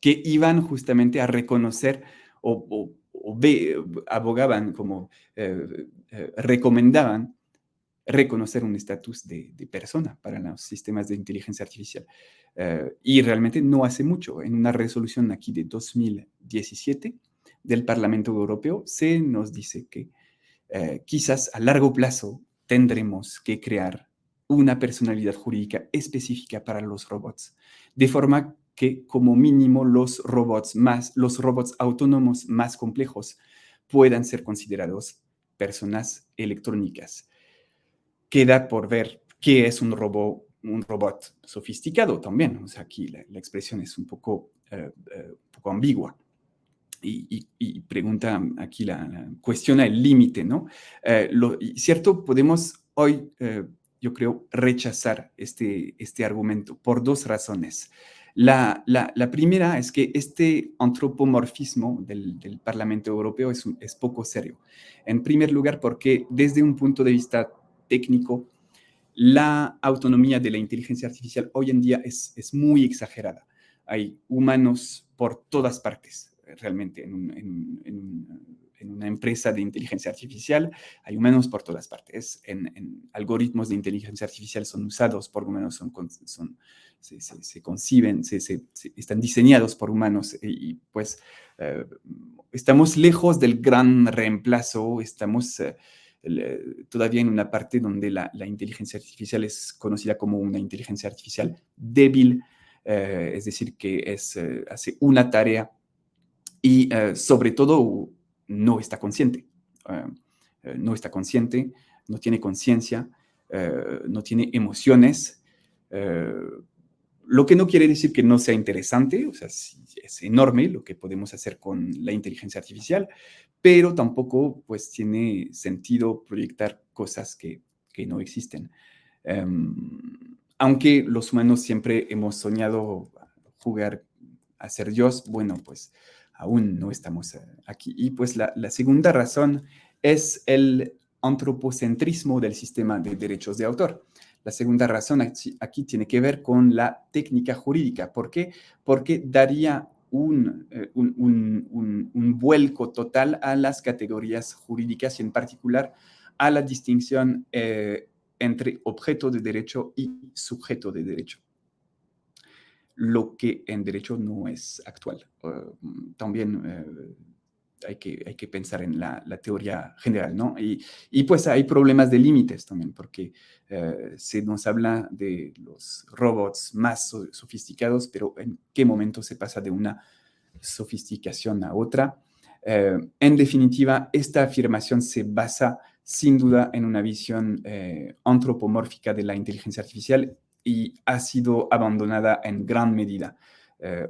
que iban justamente a reconocer o abogaban como recomendaban reconocer un estatus de persona para los sistemas de inteligencia artificial. Y realmente no hace mucho, en una resolución aquí de 2017 del Parlamento Europeo, se nos dice que quizás a largo plazo tendremos que crear una personalidad jurídica específica para los robots, de forma que como mínimo los robots autónomos más complejos puedan ser considerados personas electrónicas. Queda por ver qué es un robot sofisticado también. O sea, aquí la expresión es un poco ambigua. Y pregunta aquí, cuestiona el límite, ¿no? Cierto, podemos hoy yo creo rechazar este argumento por dos razones. La primera es que este antropomorfismo del Parlamento Europeo es poco serio. En primer lugar, porque desde un punto de vista técnico, la autonomía de la inteligencia artificial hoy en día es muy exagerada. Hay humanos por todas partes, realmente, en una empresa de inteligencia artificial, hay humanos por todas partes. En algoritmos de inteligencia artificial son usados por humanos, se conciben, están diseñados por humanos y pues estamos lejos del gran reemplazo, estamos todavía en una parte donde la inteligencia artificial es conocida como una inteligencia artificial débil, es decir, que hace una tarea y sobre todo no está consciente. No está consciente, no tiene conciencia, no tiene emociones, lo que no quiere decir que no sea interesante, o sea, es enorme lo que podemos hacer con la inteligencia artificial, pero tampoco pues tiene sentido proyectar cosas que no existen. Aunque los humanos siempre hemos soñado jugar a ser Dios, bueno, pues aún no estamos aquí. Y pues la segunda razón es el antropocentrismo del sistema de derechos de autor. La segunda razón aquí tiene que ver con la técnica jurídica. ¿Por qué? Porque daría un vuelco total a las categorías jurídicas y en particular a la distinción entre objeto de derecho y sujeto de derecho, lo que en derecho no es actual. También hay que pensar en la teoría general, ¿no? Y pues hay problemas de límites también, porque se nos habla de los robots más sofisticados, pero ¿en qué momento se pasa de una sofisticación a otra? En definitiva, esta afirmación se basa sin duda en una visión antropomórfica de la inteligencia artificial y ha sido abandonada en gran medida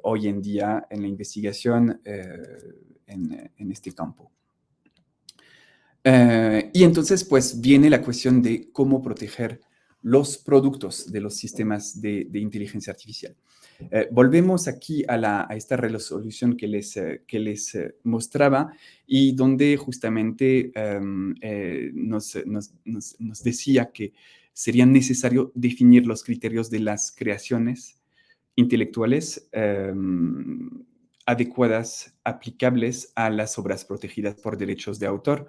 hoy en día en la investigación en este campo. Y entonces, pues, viene la cuestión de cómo proteger los productos de los sistemas de inteligencia artificial. Volvemos aquí a esta resolución que les mostraba y donde justamente nos decía que sería necesario definir los criterios de las creaciones intelectuales adecuadas, aplicables a las obras protegidas por derechos de autor,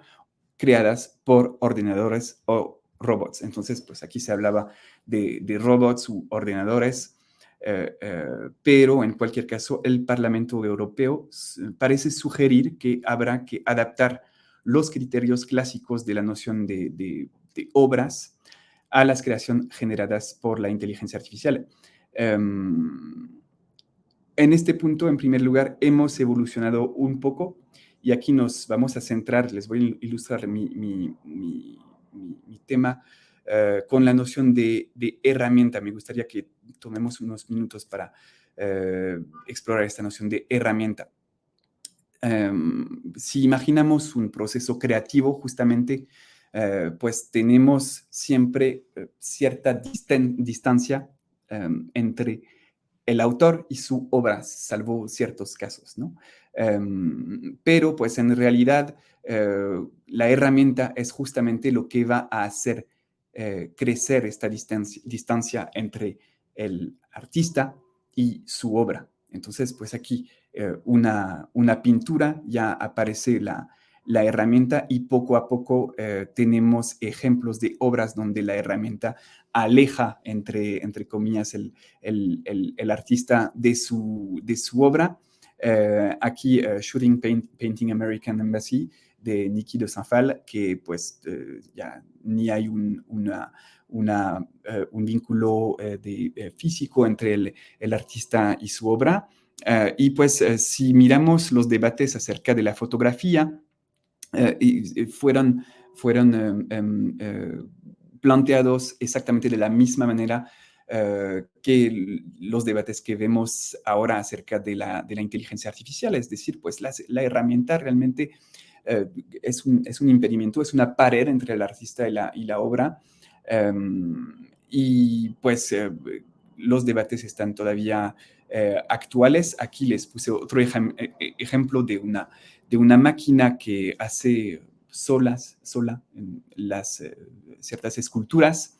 creadas por ordenadores o robots. Entonces, pues aquí se hablaba de robots u ordenadores, pero en cualquier caso, el Parlamento Europeo parece sugerir que habrá que adaptar los criterios clásicos de la noción de obras a las creaciones generadas por la inteligencia artificial. En este punto, en primer lugar, hemos evolucionado un poco y aquí nos vamos a centrar, les voy a ilustrar mi tema con la noción de herramienta. Me gustaría que tomemos unos minutos para explorar esta noción de herramienta. Si imaginamos un proceso creativo, justamente, pues tenemos siempre cierta distancia entre el autor y su obra, salvo ciertos casos, ¿no? Pero pues en realidad la herramienta es justamente lo que va a hacer crecer esta distancia entre el artista y su obra. Entonces, pues aquí una pintura ya aparece la herramienta y poco a poco tenemos ejemplos de obras donde la herramienta aleja, entre comillas, el artista de su obra. Aquí Shooting Painting American Embassy de Niki de Saint-Phalle, que pues ya ni hay un vínculo físico entre el artista y su obra. Y pues si miramos los debates acerca de la fotografía, fueron planteados exactamente de la misma manera que los debates que vemos ahora acerca de la inteligencia artificial. Es decir, pues la herramienta realmente es un impedimento, es una pared entre el artista y la obra. Y pues los debates están todavía actuales. Aquí les puse otro ejemplo de una máquina que hace sola las ciertas esculturas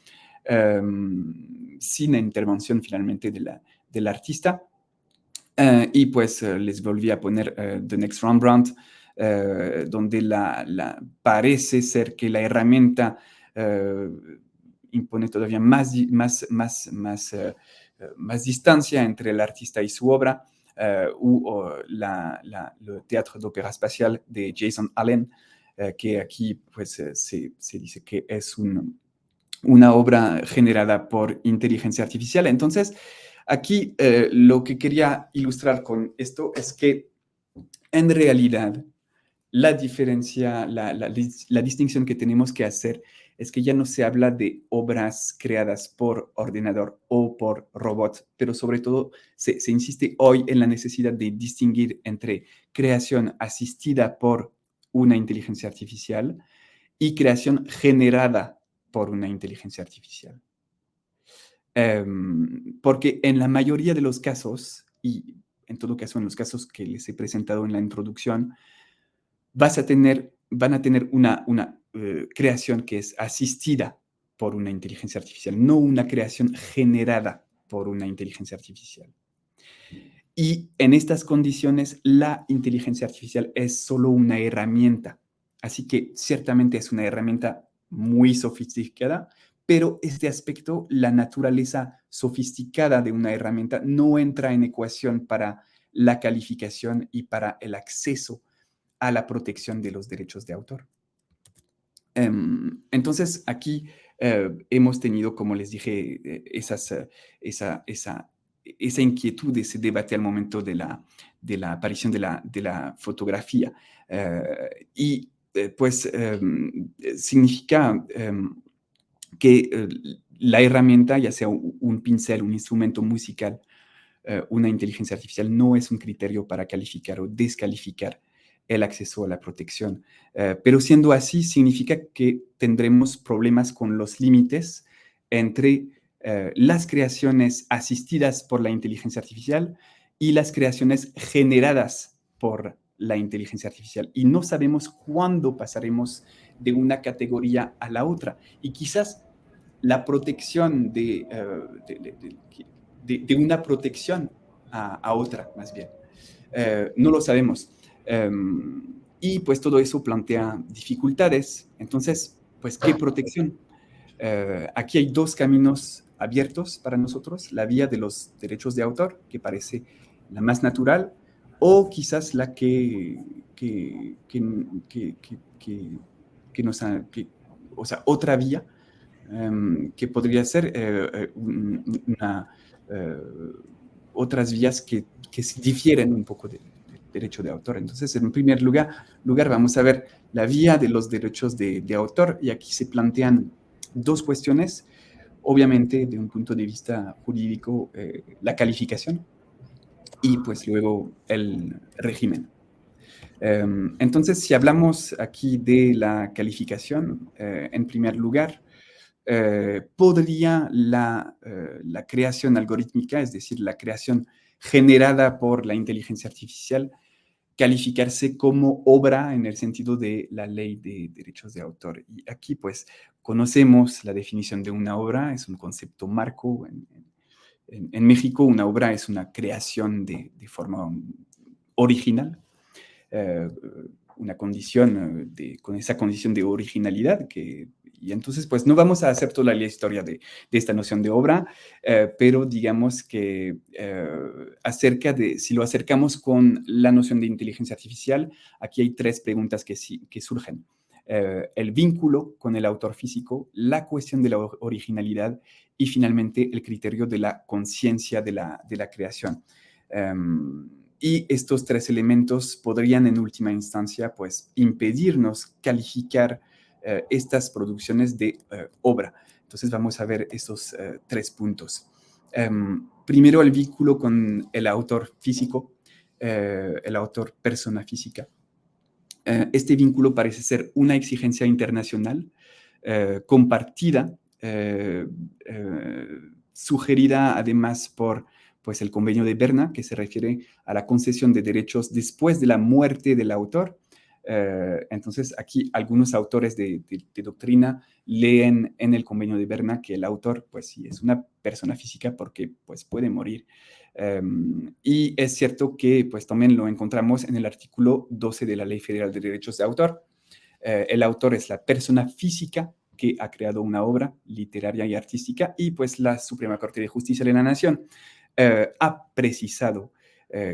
sin intervención finalmente del artista. Y pues les volví a poner The Next Rembrandt, donde parece ser que la herramienta impone todavía más distancia entre el artista y su obra, o el Teatro d'Opéra Spatial de Jason Allen, que aquí pues se dice que es una obra generada por inteligencia artificial. Entonces, aquí lo que quería ilustrar con esto es que en realidad la diferencia, la distinción que tenemos que hacer es que ya no se habla de obras creadas por ordenador o por robot, pero sobre todo se insiste hoy en la necesidad de distinguir entre creación asistida por una inteligencia artificial y creación generada por una inteligencia artificial. Porque en la mayoría de los casos, y en todo caso en los casos que les he presentado en la introducción, van a tener una creación que es asistida por una inteligencia artificial, no una creación generada por una inteligencia artificial. Y en estas condiciones, la inteligencia artificial es solo una herramienta. Así que ciertamente es una herramienta muy sofisticada, pero este aspecto, la naturaleza sofisticada de una herramienta, no entra en ecuación para la calificación y para el acceso a la protección de los derechos de autor. Entonces, aquí hemos tenido, como les dije, esa inquietud, ese debate al momento de la aparición de la fotografía. Y pues significa que la herramienta, ya sea un pincel, un instrumento musical, una inteligencia artificial, no es un criterio para calificar o descalificar el acceso a la protección. Pero siendo así, significa que tendremos problemas con los límites entre las creaciones asistidas por la inteligencia artificial y las creaciones generadas por la inteligencia artificial. Y no sabemos cuándo pasaremos de una categoría a la otra. Y quizás la protección de una protección a otra, más bien. No lo sabemos. Y pues todo eso plantea dificultades. Entonces, pues, ¿qué protección? Aquí hay dos caminos abiertos para nosotros: la vía de los derechos de autor, que parece la más natural, o quizás la o sea, otra vía que podría ser otras vías que difieren un poco del derecho de autor. Entonces, en primer lugar, vamos a ver la vía de los derechos de autor, y aquí se plantean dos cuestiones. Obviamente, de un punto de vista jurídico, la calificación y pues luego el régimen. Entonces, si hablamos aquí de la calificación, en primer lugar, podría la creación algorítmica, es decir, la creación generada por la inteligencia artificial, calificarse como obra en el sentido de la ley de derechos de autor. Y aquí pues conocemos la definición de una obra, es un concepto marco. En México, una obra es una creación de forma original, una condición con esa condición de originalidad y entonces pues no vamos a hacer toda la historia de esta noción de obra, pero digamos que si lo acercamos con la noción de inteligencia artificial, aquí hay tres preguntas que surgen. El vínculo con el autor físico, la cuestión de la originalidad y finalmente el criterio de la conciencia de la creación. Y estos tres elementos podrían en última instancia pues impedirnos calificar estas producciones de obra. Entonces vamos a ver estos tres puntos. Primero, el vínculo con el autor físico, el autor persona física. Este vínculo parece ser una exigencia internacional compartida sugerida además por pues, el Convenio de Berna, que se refiere a la concesión de derechos después de la muerte del autor. Entonces, aquí algunos autores de doctrina leen en el Convenio de Berna que el autor, pues sí, es una persona física porque pues, puede morir. Y es cierto que pues, también lo encontramos en el artículo 12 de la Ley Federal de Derechos de Autor. El autor es la persona física que ha creado una obra literaria y artística, y pues la Suprema Corte de Justicia de la Nación ha precisado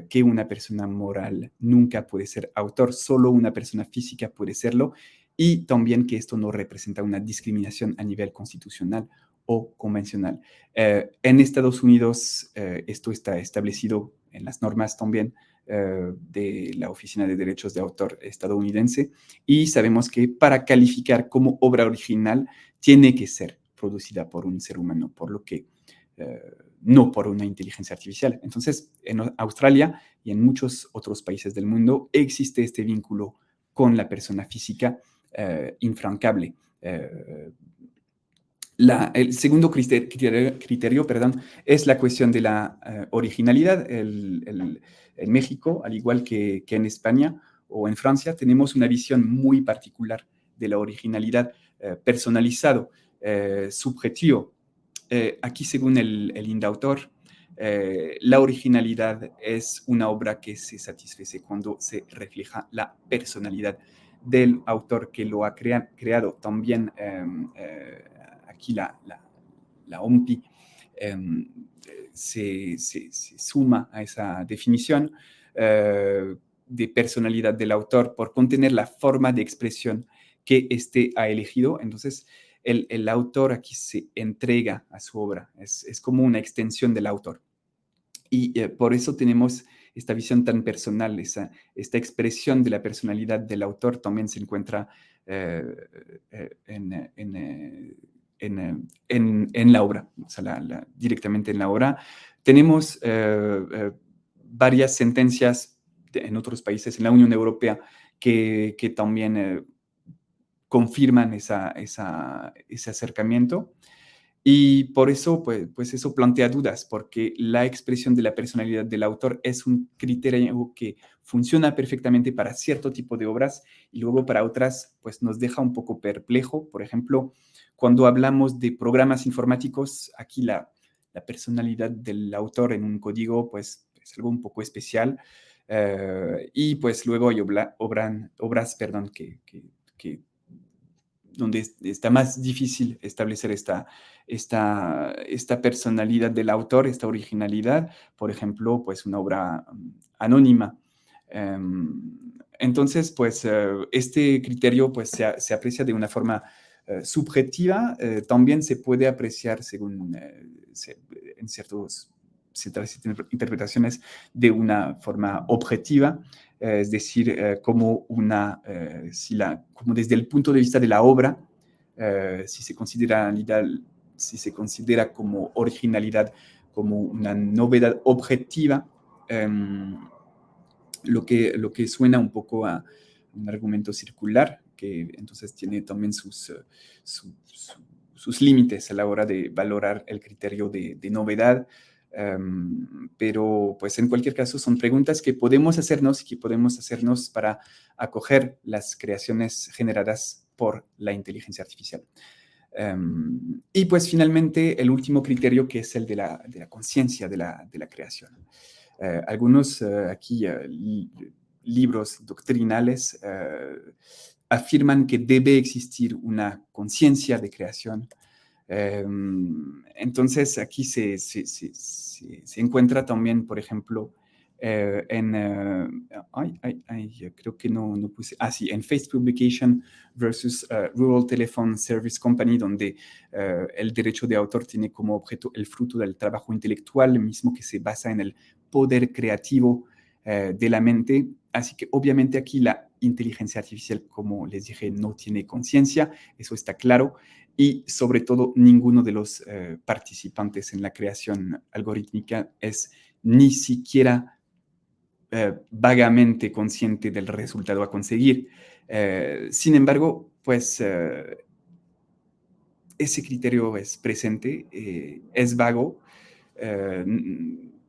que una persona moral nunca puede ser autor, solo una persona física puede serlo, y también que esto no representa una discriminación a nivel constitucional o convencional. En Estados Unidos esto está establecido en las normas también de la Oficina de Derechos de Autor estadounidense, y sabemos que para calificar como obra original tiene que ser producida por un ser humano, por lo que no por una inteligencia artificial. Entonces, en Australia y en muchos otros países del mundo existe este vínculo con la persona física infrancable. El segundo criterio, es la cuestión de la originalidad. En México, al igual que en España o en Francia, tenemos una visión muy particular de la originalidad, personalizado, subjetivo. Aquí, según el INDAUTOR, la originalidad es una obra que se satisface cuando se refleja la personalidad del autor que lo ha creado. También aquí la OMPI se suma a esa definición de personalidad del autor por contener la forma de expresión que éste ha elegido. Entonces, el autor aquí se entrega a su obra, es como una extensión del autor. Y por eso tenemos esta visión tan personal, esta expresión de la personalidad del autor también se encuentra en la obra, o sea, directamente en la obra. Tenemos varias sentencias en otros países, en la Unión Europea, que también confirman ese acercamiento. Y por eso, pues eso plantea dudas, porque la expresión de la personalidad del autor es un criterio que funciona perfectamente para cierto tipo de obras y luego para otras, pues nos deja un poco perplejo. Por ejemplo, cuando hablamos de programas informáticos, aquí la personalidad del autor en un código, pues es algo un poco especial. Y pues luego hay obras que donde está más difícil establecer esta personalidad del autor, esta originalidad, por ejemplo, pues una obra anónima. Entonces, pues este criterio pues, se aprecia de una forma subjetiva, también se puede apreciar según en ciertas interpretaciones de una forma objetiva, es decir, como desde el punto de vista de la obra, si se considera como originalidad, como una novedad objetiva, lo que suena un poco a un argumento circular, que entonces tiene también sus límites a la hora de valorar el criterio de novedad. Pero pues en cualquier caso son preguntas que podemos hacernos para acoger las creaciones generadas por la inteligencia artificial. Y pues finalmente el último criterio, que es el de la conciencia de la creación. Algunos aquí libros doctrinales afirman que debe existir una conciencia de creación. Entonces aquí se encuentra también, por ejemplo, creo que no puse, en Face Publication versus Rural Telephone Service Company, donde el derecho de autor tiene como objeto el fruto del trabajo intelectual, mismo que se basa en el poder creativo de la mente. Así que obviamente aquí la inteligencia artificial, como les dije, no tiene conciencia, eso está claro. Y sobre todo, ninguno de los participantes en la creación algorítmica es ni siquiera vagamente consciente del resultado a conseguir. Sin embargo, pues ese criterio es presente, es vago,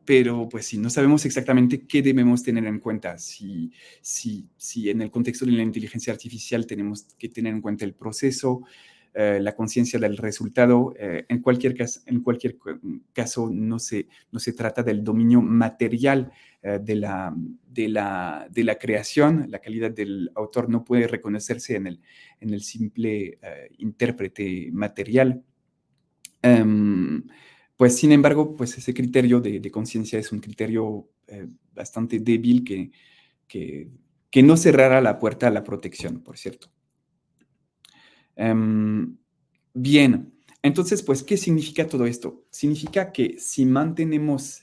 pero pues sí, no sabemos exactamente qué debemos tener en cuenta. Si en el contexto de la inteligencia artificial tenemos que tener en cuenta el proceso, la conciencia del resultado. En cualquier caso no se trata del dominio material de la creación. La calidad del autor no puede reconocerse en el simple intérprete material. Pues sin embargo, pues ese criterio de conciencia es un criterio bastante débil que no cerrará la puerta a la protección, por cierto. Bien, entonces, pues, ¿qué significa todo esto? Significa que si mantenemos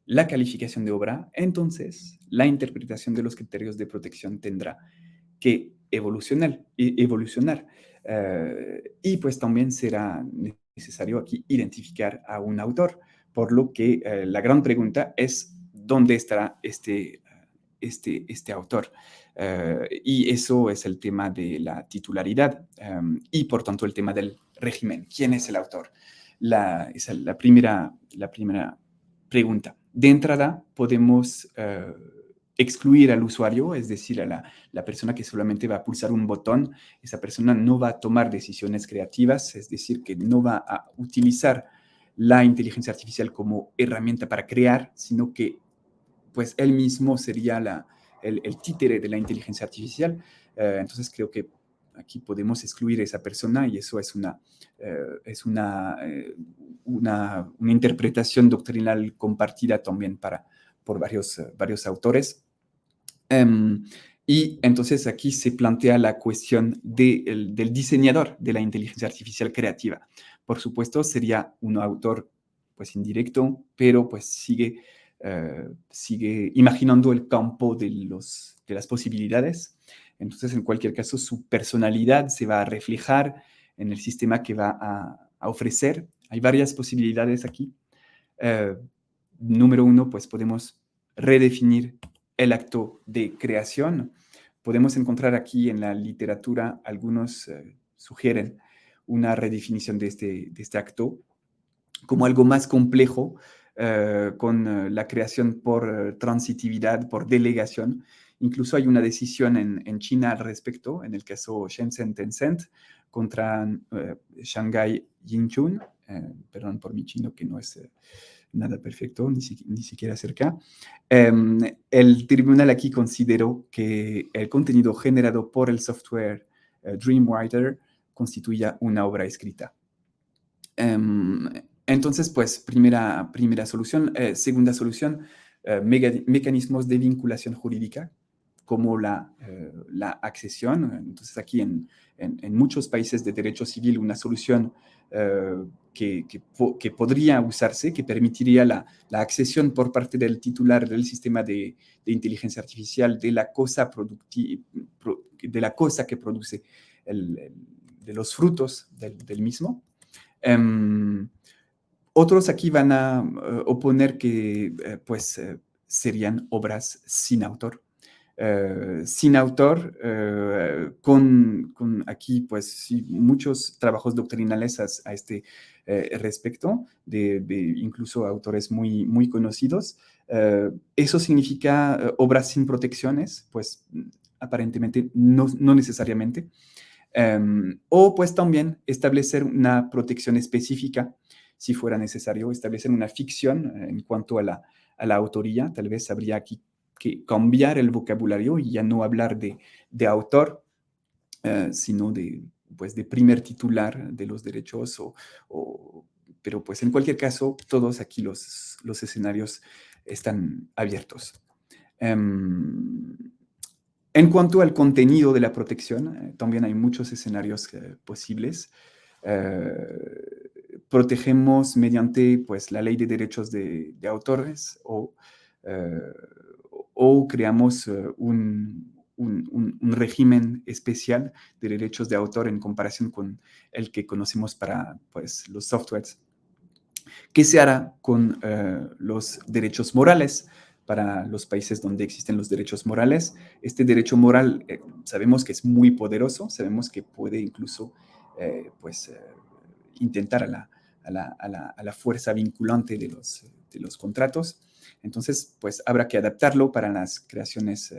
la calificación de obra, entonces la interpretación de los criterios de protección tendrá que evolucionar. Y pues también será necesario aquí identificar a un autor, por lo que la gran pregunta es ¿dónde estará este autor? Y eso es el tema de la titularidad y por tanto el tema del régimen. ¿Quién es el autor? Esa es la primera pregunta. De entrada podemos excluir al usuario, es decir, a la persona que solamente va a pulsar un botón. Esa persona no va a tomar decisiones creativas, es decir, que no va a utilizar la inteligencia artificial como herramienta para crear, sino que pues él mismo sería el títere de la inteligencia artificial. Entonces creo que aquí podemos excluir a esa persona y eso es una interpretación doctrinal compartida también por varios autores. Y entonces aquí se plantea la cuestión del diseñador de la inteligencia artificial creativa. Por supuesto, sería un autor pues indirecto, pero pues sigue imaginando el campo de las posibilidades. Entonces, en cualquier caso, su personalidad se va a reflejar en el sistema que va a ofrecer. Hay varias posibilidades aquí. Número uno, pues podemos redefinir el acto de creación. Podemos encontrar aquí en la literatura, algunos sugieren una redefinición de este acto como algo más complejo, con la creación por transitividad, por delegación. Incluso hay una decisión en China al respecto, en el caso Shenzhen Tencent contra Shanghai Yinchuan, perdón por mi chino que no es nada perfecto, ni siquiera cerca. El tribunal aquí consideró que el contenido generado por el software Dreamwriter constituía una obra escrita. Entonces, pues, primera solución. Segunda solución, mecanismos de vinculación jurídica, como la accesión. Entonces, aquí en muchos países de derecho civil, una solución que podría usarse, que permitiría la accesión por parte del titular del sistema de inteligencia artificial de la cosa que produce, de los frutos del mismo. Otros aquí van a oponer que serían obras sin autor. Sin autor, con aquí pues sí, muchos trabajos doctrinales a este respecto, de incluso autores muy, muy conocidos. Eso significa obras sin protecciones, pues aparentemente no necesariamente. O pues también establecer una protección específica, si fuera necesario, establecer una ficción en cuanto a la autoría. Tal vez habría aquí que cambiar el vocabulario y ya no hablar de autor, sino de primer titular de los derechos. Pero pues en cualquier caso, todos aquí los escenarios están abiertos. En cuanto al contenido de la protección, también hay muchos escenarios posibles. Protegemos mediante pues, la ley de derechos de autores o creamos un régimen especial de derechos de autor en comparación con el que conocemos para pues, los softwares. ¿Qué se hará con los derechos morales? Para los países donde existen los derechos morales, este derecho moral sabemos que es muy poderoso, sabemos que puede incluso intentar a la fuerza vinculante de los contratos. Entonces, pues habrá que adaptarlo para las creaciones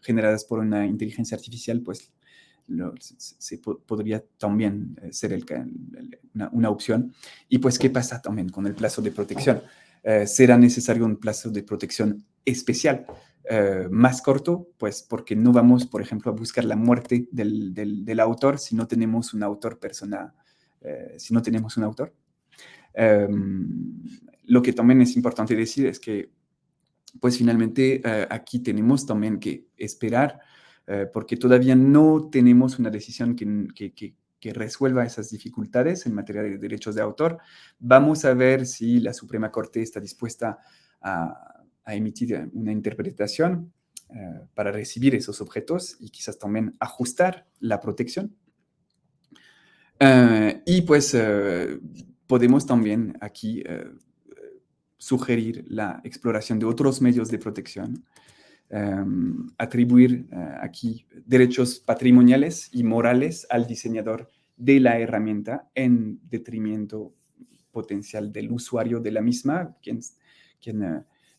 generadas por una inteligencia artificial, pues podría también ser una opción. Y pues, ¿qué pasa también con el plazo de protección? ¿Será necesario un plazo de protección especial más corto? Pues porque no vamos, por ejemplo, a buscar la muerte del autor si no tenemos un autor si no tenemos un autor. Lo que también es importante decir es que pues finalmente aquí tenemos también que esperar porque todavía no tenemos una decisión que resuelva esas dificultades en materia de derechos de autor. Vamos a ver si la Suprema Corte está dispuesta a emitir una interpretación para recibir esos objetos y quizás también ajustar la protección. Y pues podemos también aquí sugerir la exploración de otros medios de protección, atribuir aquí derechos patrimoniales y morales al diseñador de la herramienta en detrimento potencial del usuario de la misma,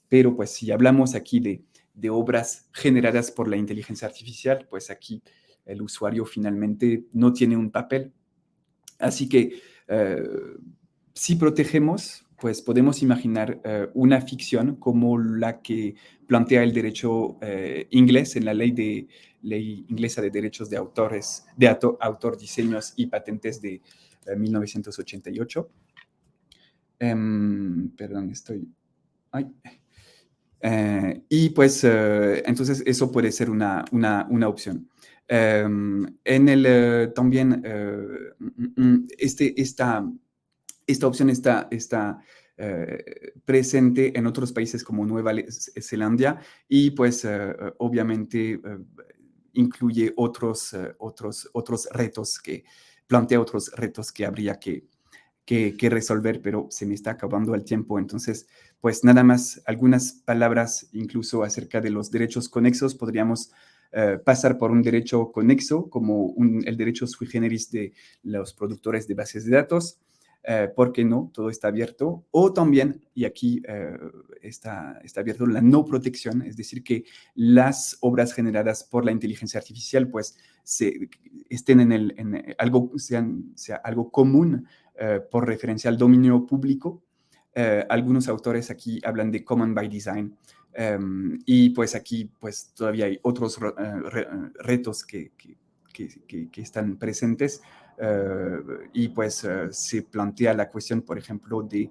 pero pues si hablamos aquí de obras generadas por la inteligencia artificial, pues aquí el usuario finalmente no tiene un papel. Así que si protegemos, pues podemos imaginar una ficción como la que plantea el derecho inglés en la ley inglesa de derechos de autores, de autor, diseños y patentes de 1988. Perdón, estoy... Ay. Y pues entonces eso puede ser una opción. También esta opción está presente en otros países como Nueva Zelanda y pues obviamente incluye otros retos plantea otros retos que habría que resolver, pero se me está acabando el tiempo. Entonces, pues nada más algunas palabras incluso acerca de los derechos conexos. Podríamos pasar por un derecho conexo, como el derecho sui generis de los productores de bases de datos. ¿Por qué no? Todo está abierto. O también, y aquí está abierto la no protección, es decir, que las obras generadas por la inteligencia artificial pues estén sea algo común por referencia al dominio público. Algunos autores aquí hablan de Common by Design. Y pues aquí pues todavía hay otros retos que están presentes. Y pues se plantea la cuestión, por ejemplo, de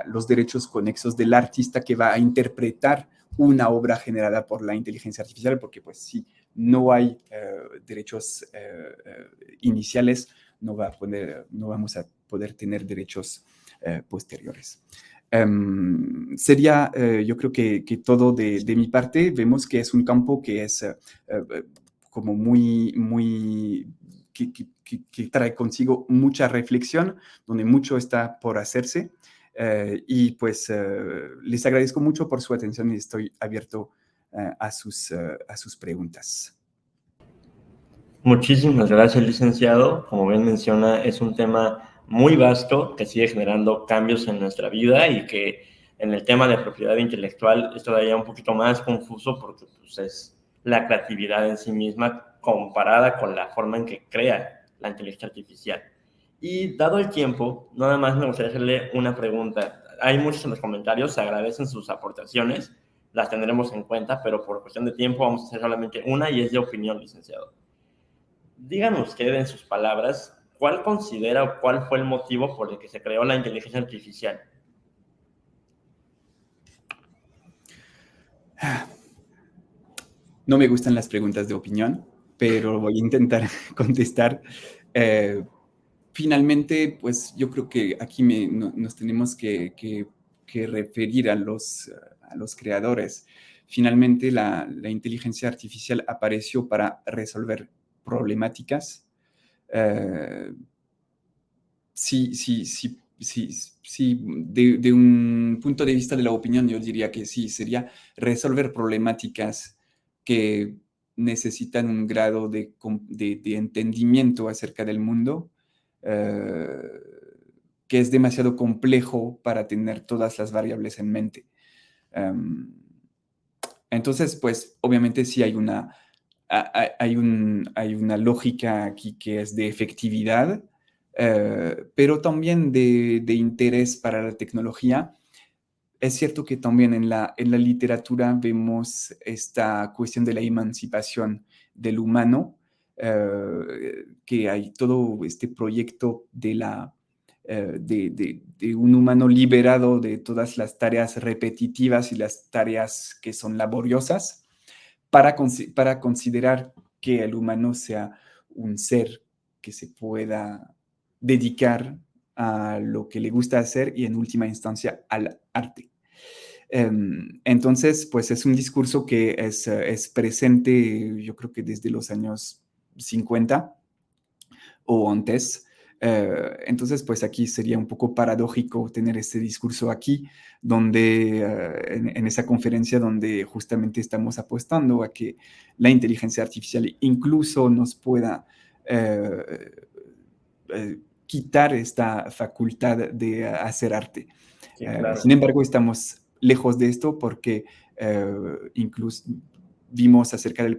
los derechos conexos del artista que va a interpretar una obra generada por la inteligencia artificial, porque pues si no hay derechos iniciales, no vamos a poder tener derechos posteriores. Sería, yo creo que todo de mi parte. Vemos que es un campo que es como muy que trae consigo mucha reflexión, donde mucho está por hacerse. Y pues les agradezco mucho por su atención y estoy abierto a sus preguntas. Muchísimas gracias, licenciado. Como bien menciona, es un tema muy vasto que sigue generando cambios en nuestra vida y que en el tema de propiedad intelectual es todavía un poquito más confuso porque pues, es la creatividad en sí misma comparada con la forma en que crea la inteligencia artificial. Y dado el tiempo, nada más me gustaría hacerle una pregunta. Hay muchos en los comentarios, se agradecen sus aportaciones, las tendremos en cuenta, pero por cuestión de tiempo vamos a hacer solamente una y es de opinión, licenciado. Díganme usted en sus palabras, ¿cuál considera o cuál fue el motivo por el que se creó la inteligencia artificial? No me gustan las preguntas de opinión, pero voy a intentar contestar. Finalmente, pues yo creo que aquí nos tenemos que referir a los creadores. Finalmente, la inteligencia artificial apareció para resolver problemáticas. Sí, de un punto de vista de la opinión, yo diría que sí, sería resolver problemáticas que necesitan un grado de entendimiento acerca del mundo que es demasiado complejo para tener todas las variables en mente. Entonces, pues, obviamente sí hay una lógica aquí que es de efectividad, pero también de interés para la tecnología. Es cierto que también en la literatura vemos esta cuestión de la emancipación del humano, que hay todo este proyecto de un humano liberado de todas las tareas repetitivas y las tareas que son laboriosas, para considerar que el humano sea un ser que se pueda dedicar a lo que le gusta hacer y en última instancia al arte. Entonces, pues es un discurso que es presente, yo creo que desde los años 50 o antes. Entonces, pues aquí sería un poco paradójico tener este discurso aquí, donde en esa conferencia donde justamente estamos apostando a que la inteligencia artificial incluso nos pueda quitar esta facultad de hacer arte. Sí, claro. Sin embargo, estamos lejos de esto porque incluso vimos acerca del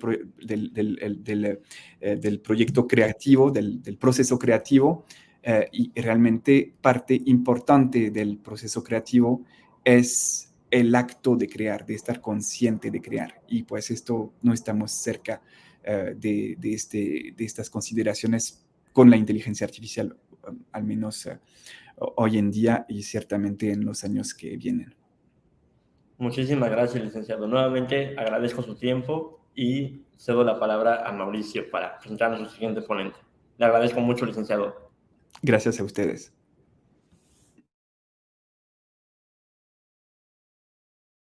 proyecto creativo, del proceso creativo, y realmente parte importante del proceso creativo es el acto de crear, de estar consciente de crear. Y pues esto no estamos cerca de estas consideraciones con la inteligencia artificial, al menos hoy en día y ciertamente en los años que vienen. Muchísimas gracias, licenciado. Nuevamente agradezco su tiempo y cedo la palabra a Mauricio para presentarnos su siguiente ponente. Le agradezco mucho, licenciado. Gracias a ustedes.